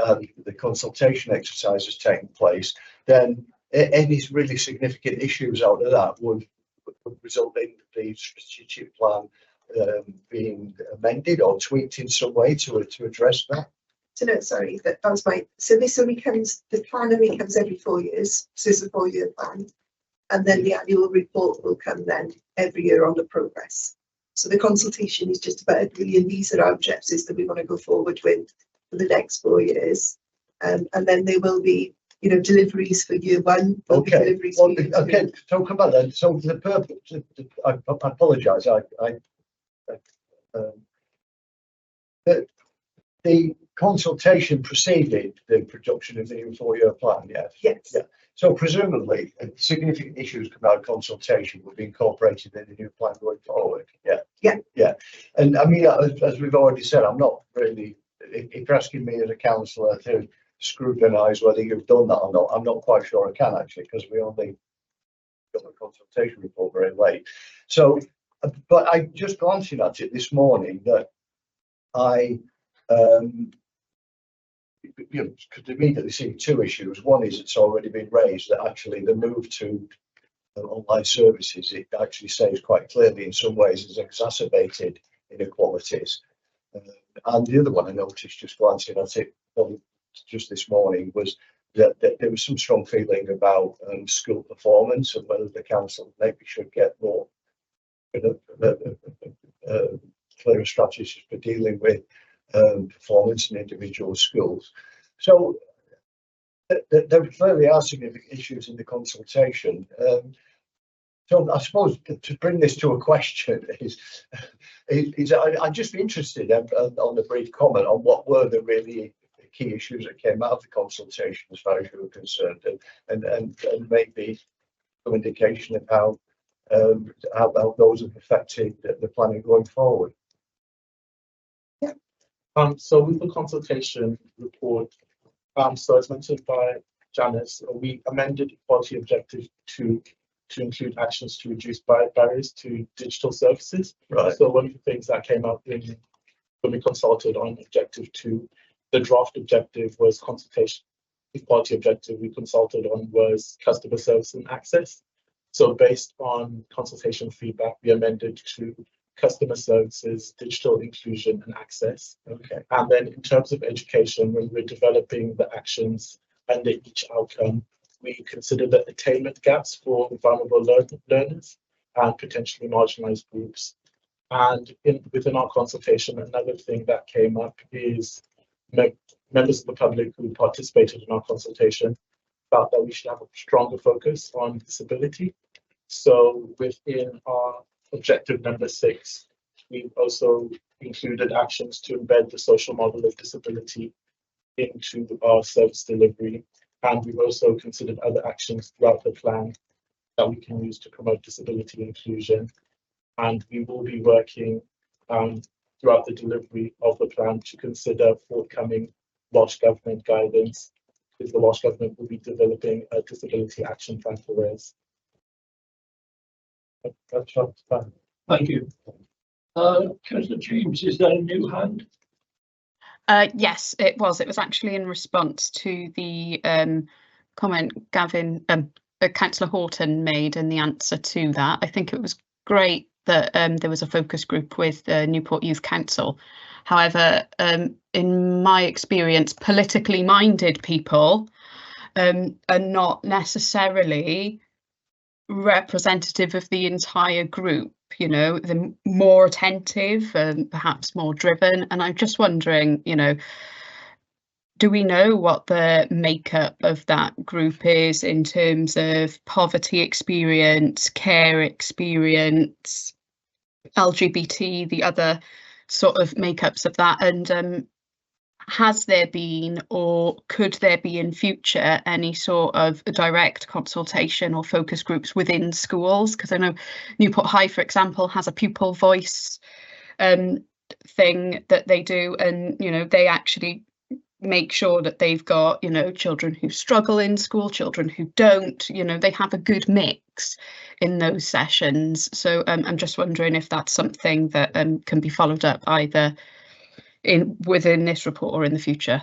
Speaker 9: consultation exercise has taken place, then any really significant issues out of that would result in the strategic plan being amended or tweaked in some way to address that.
Speaker 12: So no, sorry, that was my. So this only comes. The plan only comes every 4 years. So it's a 4-year plan, and then the annual report will come then every year on the progress. So the consultation is just about agreeing these are our objectives that we want to go forward with for the next 4 years, and then there will be deliveries for year 1.
Speaker 9: Okay. Well, okay. Talk about that. So the purpose. I apologise. The consultation preceded the production of the new 4-year plan. Yes.
Speaker 12: Yes. Yeah.
Speaker 9: So presumably, significant issues come out of consultation will be incorporated in the new plan going forward. Yeah.
Speaker 12: Yeah.
Speaker 9: Yeah. And I mean, as we've already said, I'm not really. If you're asking me as a councillor to scrutinise whether you've done that or not, I'm not quite sure I can actually, because we only got the consultation report very late. So, but I just glancing at it this morning that I. Could immediately see 2 issues. One is it's already been raised that actually the move to online services, it actually says quite clearly in some ways has exacerbated inequalities. And the other one I noticed just glancing at it just this morning was that there was some strong feeling about school performance and whether the council maybe should get more clearer strategies for dealing with performance in individual schools. So there clearly are significant issues in the consultation. So I suppose to bring this to a question is I'd just be interested on a brief comment on what were the really key issues that came out of the consultation as far as you were concerned, and maybe some indication of how those have affected the planning going forward.
Speaker 11: So with the consultation report, so as mentioned by Janice, we amended equality objective to include actions to reduce barriers to digital services.
Speaker 9: Right.
Speaker 11: So one of the things that came up when we consulted on objective 2, the draft objective was consultation. Equality objective we consulted on was customer service and access. So based on consultation feedback, we amended to customer services, digital inclusion and access.
Speaker 9: Okay.
Speaker 11: And then in terms of education, when we're developing the actions under each outcome, we consider the attainment gaps for vulnerable learners and potentially marginalized groups. And within our consultation, another thing that came up is members of the public who participated in our consultation felt that we should have a stronger focus on disability. So within our objective number 6, we've also included actions to embed the social model of disability into our service delivery, and we've also considered other actions throughout the plan that we can use to promote disability inclusion. And we will be working throughout the delivery of the plan to consider forthcoming Welsh Government guidance, because the Welsh Government will be developing a disability action plan for Wales.
Speaker 3: Thank you. Councillor James, is that a new hand?
Speaker 10: Yes, it was. It was actually in response to the comment Councillor Horton made and the answer to that. I think it was great that there was a focus group with the Newport Youth Council. However, in my experience, politically minded people are not necessarily representative of the entire group. You know, they're more attentive and perhaps more driven. And I'm just wondering, you know, do we know what the makeup of that group is in terms of poverty experience, care experience, LGBT, the other sort of makeups of that? And has there been, or could there be in future, any sort of direct consultation or focus groups within schools? Because I know Newport High, for example, has a pupil voice thing that they do, and you know, they actually make sure that they've got, you know, children who struggle in school, children who don't, you know, they have a good mix in those sessions. So I'm just wondering if that's something that can be followed up either within this report or in the future.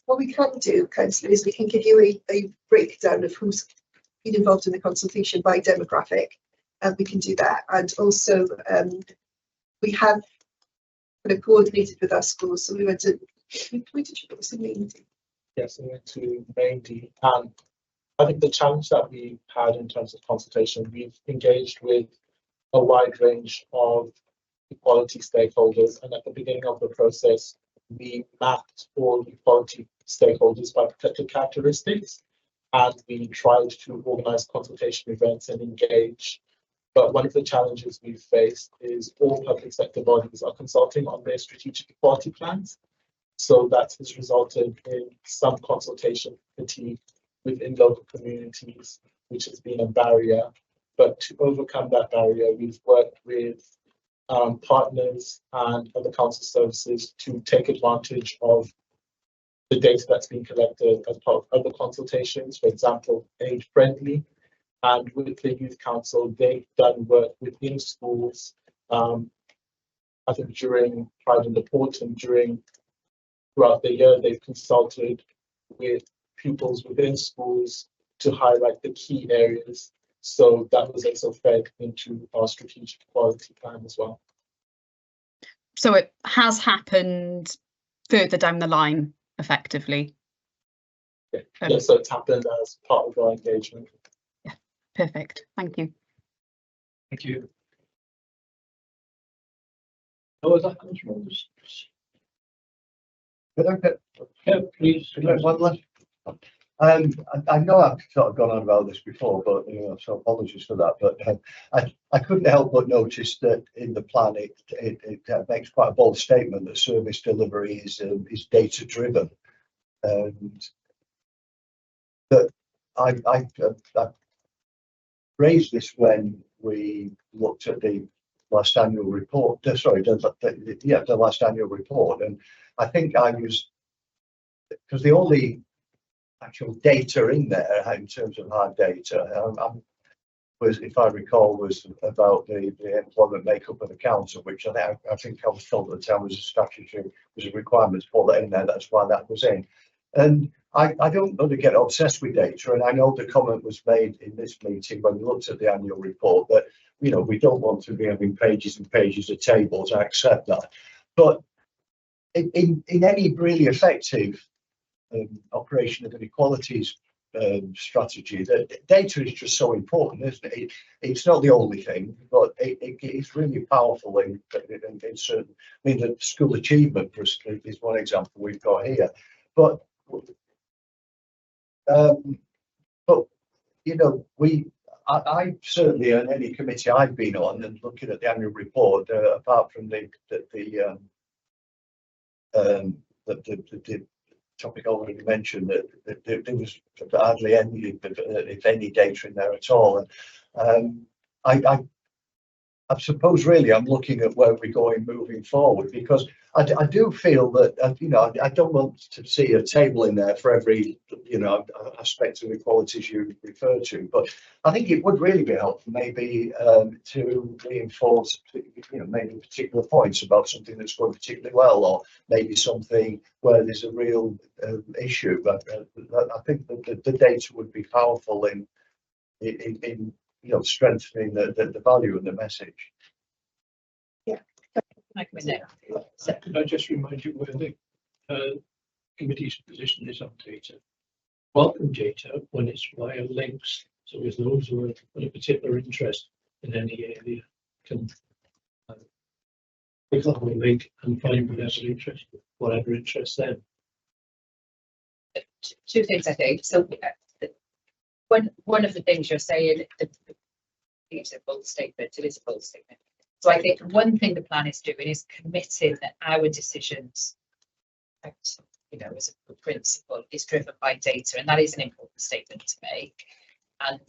Speaker 12: What we can do, Councillor, is we can give you a breakdown of who's been involved in the consultation by demographic, and we can do that. And also we have kind of coordinated with our schools, so we went to, where did you go? Was it Main?
Speaker 11: Yes, we went to Main D, and I think the challenge that we had in terms of consultation, we've engaged with a wide range of equality stakeholders, and at the beginning of the process we mapped all equality stakeholders by protected characteristics, and we tried to organize consultation events and engage. But one of the challenges we've faced is all public sector bodies are consulting on their strategic equality plans, so that has resulted in some consultation fatigue within local communities, which has been a barrier. But to overcome that barrier, we've worked with partners and other council services to take advantage of the data that's been collected as part of other consultations, for example, Age Friendly. And with the Youth Council, they've done work within schools, I think during Pride in the Port and throughout the year, they've consulted with pupils within schools to highlight the key areas. So that was also fed into our strategic equality plan as well.
Speaker 10: So it has happened further down the line, effectively.
Speaker 11: Yeah, so it's happened as part of our engagement.
Speaker 10: Yeah, perfect. Thank you.
Speaker 3: Thank you. No other controls? Yeah, please.
Speaker 9: I know I've sort of gone on about this before, but you know, so apologies for that. But I couldn't help but notice that in the plan it makes quite a bold statement that service delivery is data driven, and that I raised this when we looked at the last annual report. Sorry, the last annual report, and I think I was, because the only actual data in there in terms of hard data was, if I recall, was about the employment makeup of the council, which I think I was told at the time was a statutory, was a requirement to put that in there. That's why that was in. And I don't want to get obsessed with data, and I know the comment was made in this meeting when we looked at the annual report that, you know, we don't want to be having pages and pages of tables. I accept that, but in any really effective operation of an equalities strategy, that data is just so important, isn't it? It's not the only thing, but it's really powerful in certain. I mean, the school achievement is one example we've got here, but you know, I certainly, on any committee I've been on and looking at the annual report, apart from the the topic already mentioned, that there was hardly any, if any, data in there at all. I suppose really I'm looking at where we're going moving forward, because I do feel that, you know, I don't want to see a table in there for every, you know, aspect of equalities you refer to, but I think it would really be helpful maybe to reinforce, you know, maybe particular points about something that's going particularly well, or maybe something where there's a real issue. But I think that the data would be powerful in you know, strengthening the value of the message.
Speaker 3: Can I just remind you where the committee's position is on data? Welcome data when it's via links. So if those who have a particular interest in any area can click on the link and find whatever interests them.
Speaker 4: Two things, I think. So one of the things you're saying, it's a bold statement. It is a bold statement. So I think one thing the plan is doing is committing that our decisions, you know, as a principle, is driven by data, and that is an important statement to make. And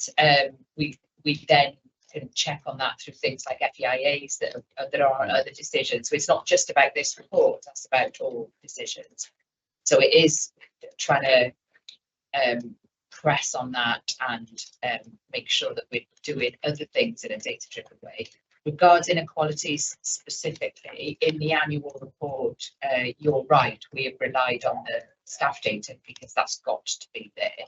Speaker 4: we then can check on that through things like FEIAs that are other decisions. So it's not just about this report; that's about all decisions. So it is trying to press on that and make sure that we're doing other things in a data-driven way. Regarding inequalities specifically, in the annual report, you're right, we have relied on the staff data because that's got to be there,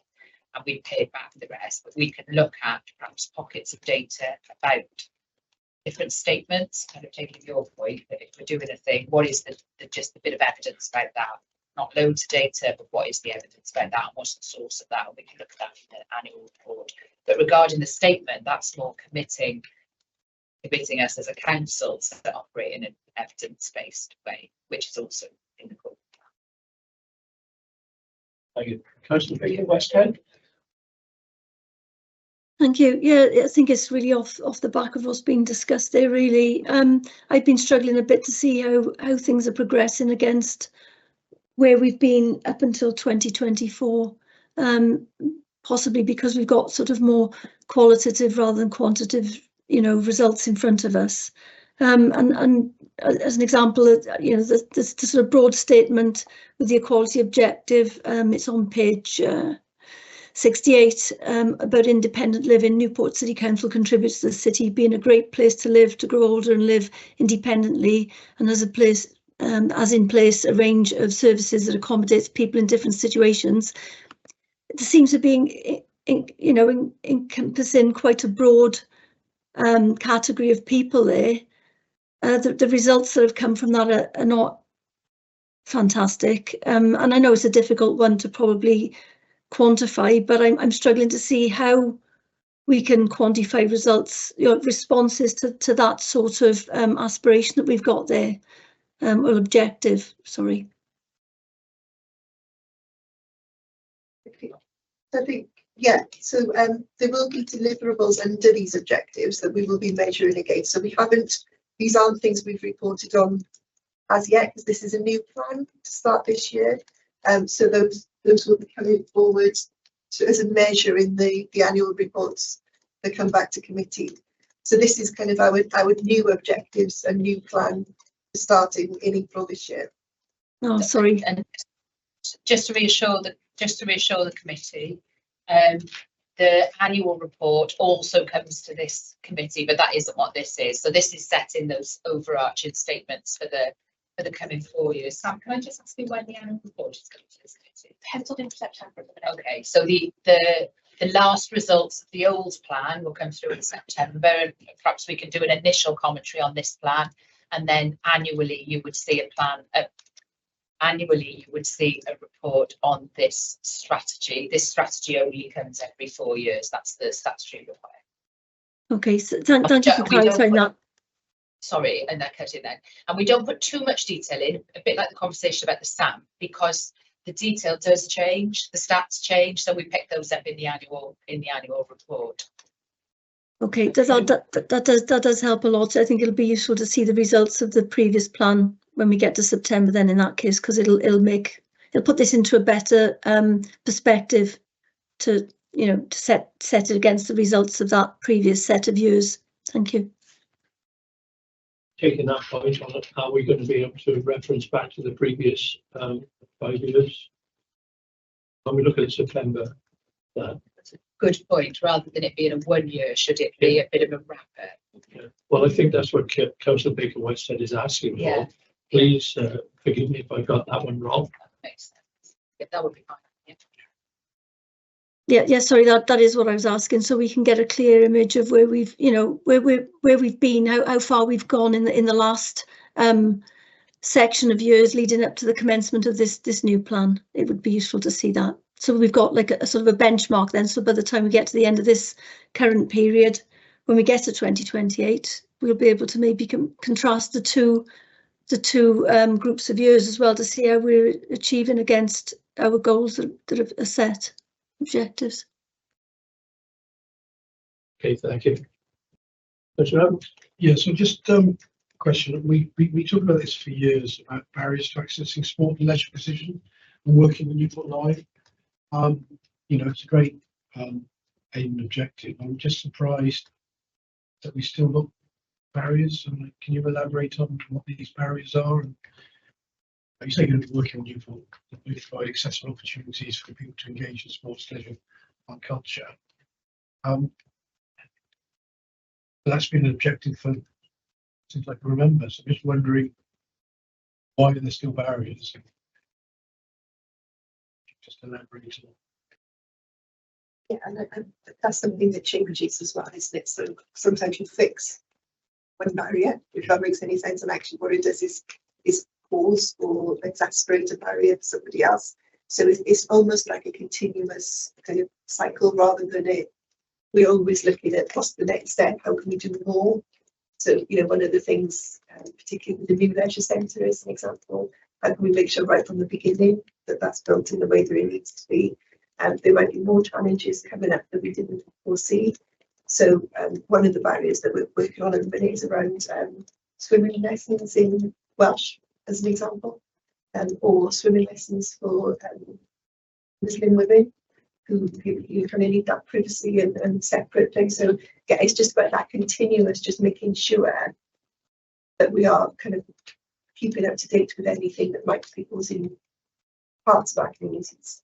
Speaker 4: and we paid back the rest. But we can look at perhaps pockets of data about different statements, kind of taking your point that if we're doing a thing, what is just the bit of evidence about that? Not loads of data, but what is the evidence about that and what's the source of that? And we can look at that in the annual report. But regarding the statement, that's more committing us as a council to operate in an evidence-based way, which is also in the core.
Speaker 3: Thank you. Councillor Baker, West End.
Speaker 14: Thank you. Yeah, I think it's really off the back of what's being discussed there, really. I've been struggling a bit to see how things are progressing against where we've been up until 2024, possibly because we've got sort of more qualitative rather than quantitative, you know, results in front of us. And as an example, you know, the sort of broad statement with the equality objective, it's on page 68, about independent living. Newport City Council contributes to the city being a great place to live, to grow older and live independently, and as in place a range of services that accommodates people in different situations. It seems to be, you know, encompassing quite a broad category of people there. The results that have come from that are not fantastic, and I know it's a difficult one to probably quantify, but I'm struggling to see how we can quantify results, you know, responses to that sort of aspiration that we've got there, or objective, sorry.
Speaker 12: I think, yeah, so there will be deliverables under these objectives that we will be measuring against. So we haven't, these aren't things we've reported on as yet, because this is a new plan to start this year. So those will be coming forward as a measure in the annual reports that come back to committee. So this is kind of our new objectives, a new plan starting in April this year.
Speaker 14: Oh, sorry.
Speaker 4: And just to reassure the committee, the annual report also comes to this committee, but that isn't what this is. So this is setting those overarching statements for the coming 4 years. Sam, can I just ask you when the annual report is coming to this committee?
Speaker 1: Penciled in for September.
Speaker 4: Okay, so the last results of the old plan will come through in September, and perhaps we can do an initial commentary on this plan, and then annually you would see a plan. Annually, you would see a report on this strategy. This strategy only comes every 4 years. That's the statutory requirement.
Speaker 14: Okay, so thank you for clarifying that.
Speaker 4: Sorry, and I cut it then. And we don't put too much detail in, a bit like the conversation about the SAM, because the detail does change, the stats change, so we pick those up in the annual report.
Speaker 14: Okay, that does help a lot. I think it'll be useful to see the results of the previous plan when we get to September then in that case, because it'll put this into a better perspective to, you know, to set it against the results of that previous set of years. Thank you.
Speaker 3: Taking that point on it, are we going to be able to reference back to the previous 5 years? When we look at September,
Speaker 4: That's a good point. Rather than it being a 1 year, should it be a bit of a wrapper?
Speaker 3: yeah. Well, I think that's what Councillor Baker White said is asking for.
Speaker 4: Yeah.
Speaker 3: Please forgive me if I got that one wrong.
Speaker 4: That makes sense. Yeah, that would be fine.
Speaker 14: Yeah, sorry, that is what I was asking, so we can get a clear image of where we've, you know, where we've been, how far we've gone in the last section of years leading up to the commencement of this new plan. It would be useful to see that. So we've got like a sort of a benchmark then. So by the time we get to the end of this current period, when we get to 2028, we'll be able to maybe contrast the two groups of years as well to see how we're achieving against our goals that are set. Objectives.
Speaker 3: Okay, thank you.
Speaker 7: Yeah, so just question. We talked about this for years about barriers to accessing sport and leisure position and working with Newport Live. You know, it's a great aim and objective. I'm just surprised that we still look at barriers. And can you elaborate on what these barriers are? And you say you're going to be working on Newport to provide accessible opportunities for people to engage in sports, leisure, and culture. That's been an objective for since I can remember. So I'm just wondering why are there still barriers? Just elaborate on.
Speaker 12: Yeah, and that's something that changes as well, isn't it? So sometimes you fix one barrier, if that makes any sense, and actually what it does is cause or exasperate a barrier for somebody else. So it's almost like a continuous kind of cycle rather than we're always looking at what's the next step, how can we do more? So, you know, one of the things, particularly with the new leisure centre as an example, how can we make sure right from the beginning that that's built in the way that it needs to be? There might be more challenges coming up that we didn't foresee. So one of the barriers that we're working on at the minute is around swimming lessons in Welsh, as an example, or swimming lessons for Muslim women who kind of need that privacy and separate thing. So yeah, it's just about that continuous, just making sure that we are kind of keeping up to date with anything that might be causing parts of our communities.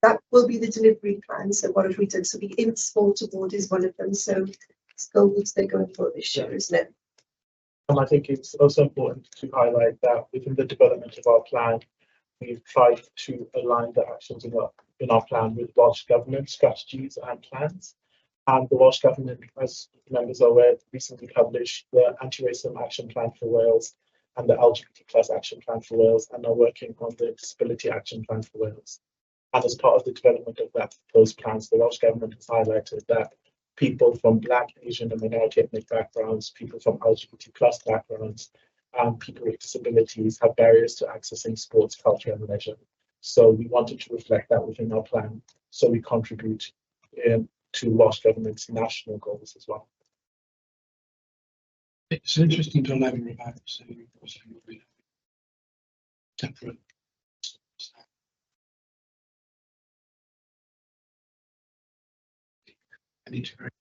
Speaker 12: That will be the delivery plan. So what have we done? So the in-sport award is one of them. So goals they're going for this year, isn't it?
Speaker 11: I think it's also important to highlight that within the development of our plan, we've tried to align the actions in our plan with Welsh Government strategies and plans. And the Welsh Government, as members are aware, recently published the Anti-Racism Action Plan for Wales and the LGBT+ Action Plan for Wales, and are working on the Disability Action Plan for Wales. And as part of the development of those plans, the Welsh Government has highlighted that people from Black, Asian and minority ethnic backgrounds, people from LGBT+ backgrounds, and people with disabilities have barriers to accessing sports, culture and leisure. So we wanted to reflect that within our plan, so we contribute to Welsh Government's national goals as well.
Speaker 7: It's an interesting dilemma about temperate. And integrate.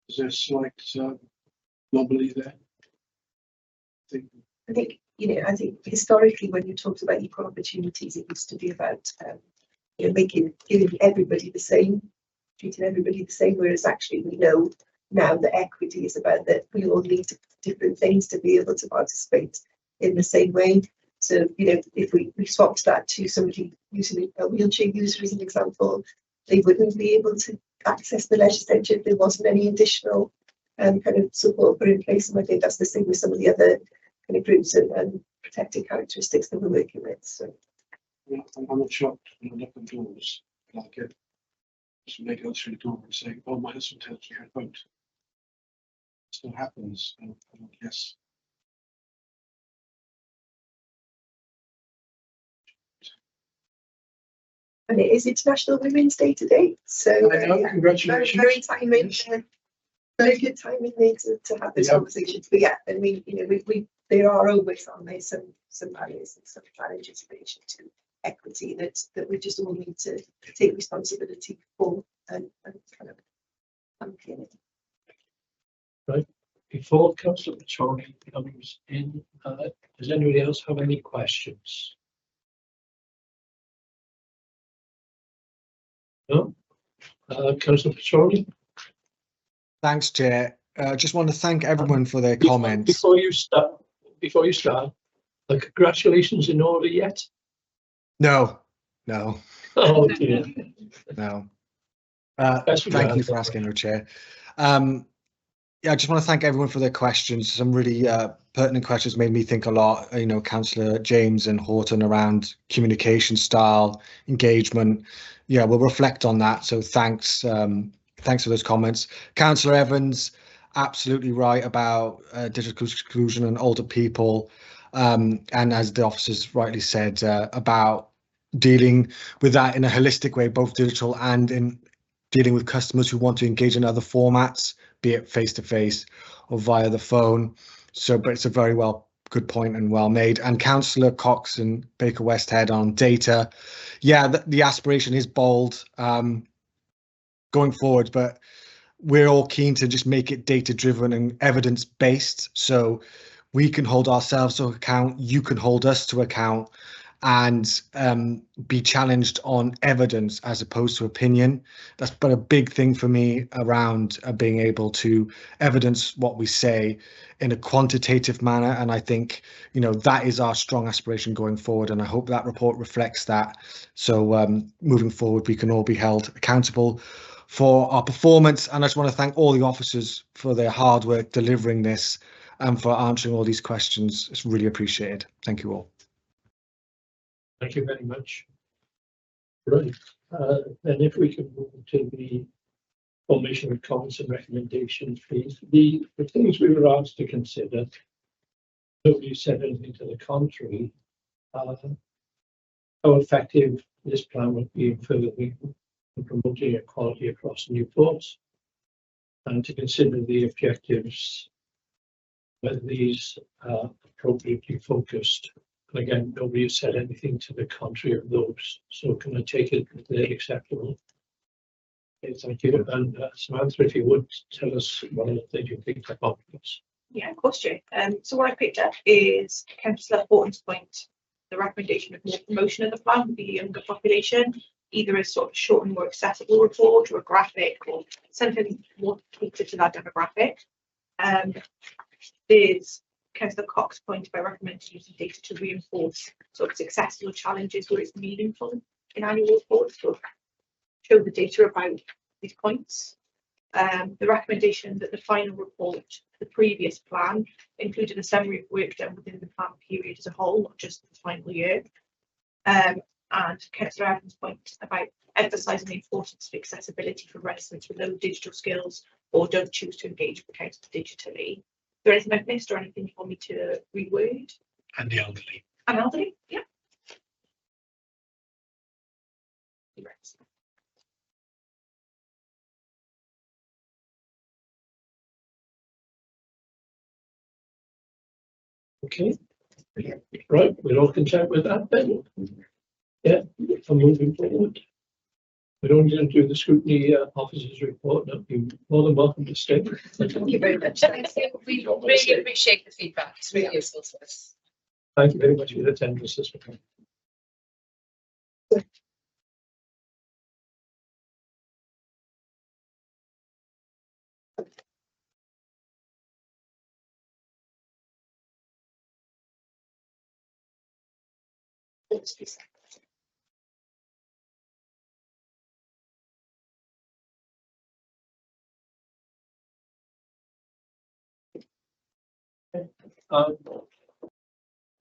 Speaker 7: Is there a slight anomaly there?
Speaker 12: I think, you know, I think historically when you talked about equal opportunities, it used to be about you know, giving everybody the same, treating everybody the same, whereas actually we know now that equity is about that we all need different things to be able to participate in the same way. So, you know, if we swapped that to somebody using a wheelchair user as an example, they wouldn't be able to access the leisure centre if there wasn't any additional kind of support put in place. And I think that's the same with some of the other kind of groups and protected characteristics that we're working with. So
Speaker 7: yeah, I'm not shocked when I open doors, like it. Just make it through the door and say, "Oh, my husband tells me I won't." It still happens. And yes.
Speaker 12: And it is International Women's Day today, so
Speaker 7: I know, congratulations.
Speaker 12: very timely.
Speaker 7: Yes.
Speaker 12: very good timing there to have those conversations. But yeah, I mean, you know, there are always on there some barriers and some challenges in relation to equity that we just all need to take responsibility for and kind of champion it.
Speaker 3: Right. Before Councillor Rheoli comes in, does anybody else have any questions? No? Councillor Rheoli?
Speaker 15: Thanks, Chair. Just want to thank everyone for their comments.
Speaker 3: Before you start, congratulations in order yet?
Speaker 15: No.
Speaker 3: Oh dear.
Speaker 15: No. Thank you for asking, Chair. Yeah, I just want to thank everyone for their questions. Some really pertinent questions made me think a lot. You know, Councillor James and Horton around communication style, engagement. Yeah, we'll reflect on that. So thanks for those comments. Councillor Evans, absolutely right about digital exclusion and older people. And as the officers rightly said, about dealing with that in a holistic way, both digital and in dealing with customers who want to engage in other formats, be it face-to-face or via the phone. So, but it's a very good point and well made. And Councillor Cox and Baker Westhead on data. Yeah, the aspiration is bold going forward, but we're all keen to just make it data-driven and evidence-based. So we can hold ourselves to account, you can hold us to account, and be challenged on evidence as opposed to opinion. That's but a big thing for me around being able to evidence what we say in a quantitative manner. And I think, you know, that is our strong aspiration going forward. And I hope that report reflects that. So moving forward, we can all be held accountable for our performance. And I just want to thank all the officers for their hard work delivering this and for answering all these questions. It's really appreciated. Thank you all.
Speaker 3: Thank you very much. Right, then if we can move to the formation of comments and recommendations, please. The things we were asked to consider, nobody said anything to the contrary. How effective this plan would be in furthering and promoting equality across Newport, and to consider the objectives, whether these are appropriately focused. And again, nobody has said anything to the contrary of those. So can I take it that they're acceptable? Okay, thank you. And Samantha, if you would tell us what you picked up on this.
Speaker 1: Yeah, of course, Jay. So what I picked up is Councillor Horton's point, the recommendation of more promotion of the plan with the younger population, either as sort of short and more accessible report or a graphic or something more catered to that demographic. There's Councillor Cox's point about recommending using data to reinforce sort of successful challenges where it's meaningful in annual reports to show the data about these points. The recommendation that the final report, the previous plan, included a summary of work done within the plan period as a whole, not just the final year. And Councillor Evans' point about emphasising the importance of accessibility for residents with low digital skills or don't choose to engage with council digitally. Is there anything I've missed or anything you want me to reword?
Speaker 7: And the elderly.
Speaker 1: And elderly, yeah.
Speaker 3: Okay, right, we're all content with that then. Yeah, I'm moving forward. We don't need to do the scrutiny officers report. No, you're more than welcome to stay.
Speaker 4: Thank you very much. We really appreciate the feedback. It's really useful to us.
Speaker 3: Thank you very much for your attendance this morning.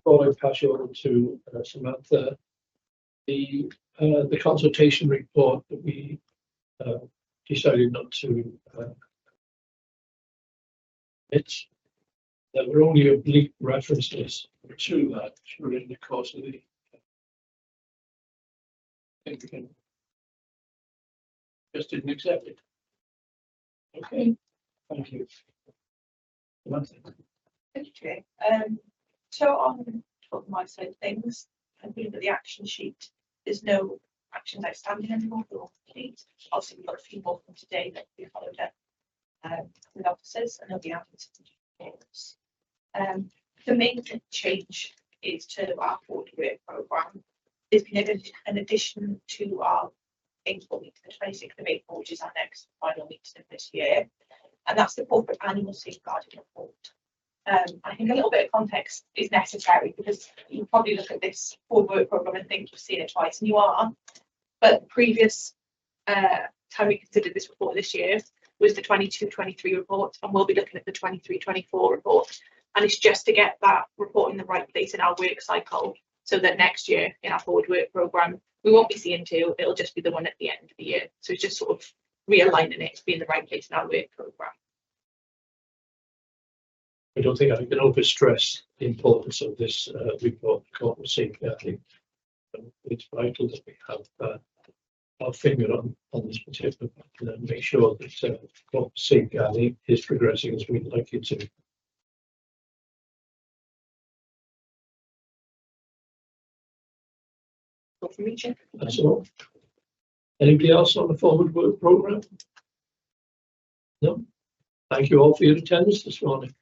Speaker 3: Before I pass you on to Samantha, the consultation report that we decided not to there were only oblique references to that during the course of the I think we can just didn't accept it. Okay, Thank you.
Speaker 1: Okay. So on my side of things, I'm looking at the action sheet. There's no actions outstanding anymore. They're all complete. Obviously, we've got a few more from today that we followed up with officers, and they'll be added to the reports. The main change is to our forward work programme. There's been an addition to our April meeting, the 26th of April, which is our next final meeting of this year, and that's the corporate annual safeguarding report. I think a little bit of context is necessary because you probably look at this forward work programme and think you've seen it twice, and you are. But the previous time we considered this report this year was the 22-23 report, and we'll be looking at the 23-24 report. And it's just to get that report in the right place in our work cycle, so that next year in our forward work programme, we won't be seeing two, it'll just be the one at the end of the year. So it's just sort of realigning it to be in the right place in our work programme.
Speaker 3: I don't think I can overstress the importance of this report, corporate safeguarding. It's vital that we have our finger on this particular matter and make sure that corporate safeguarding is progressing as we'd like it to. That's all. Anybody else on the forward work programme? No. Thank you all for your attendance this morning.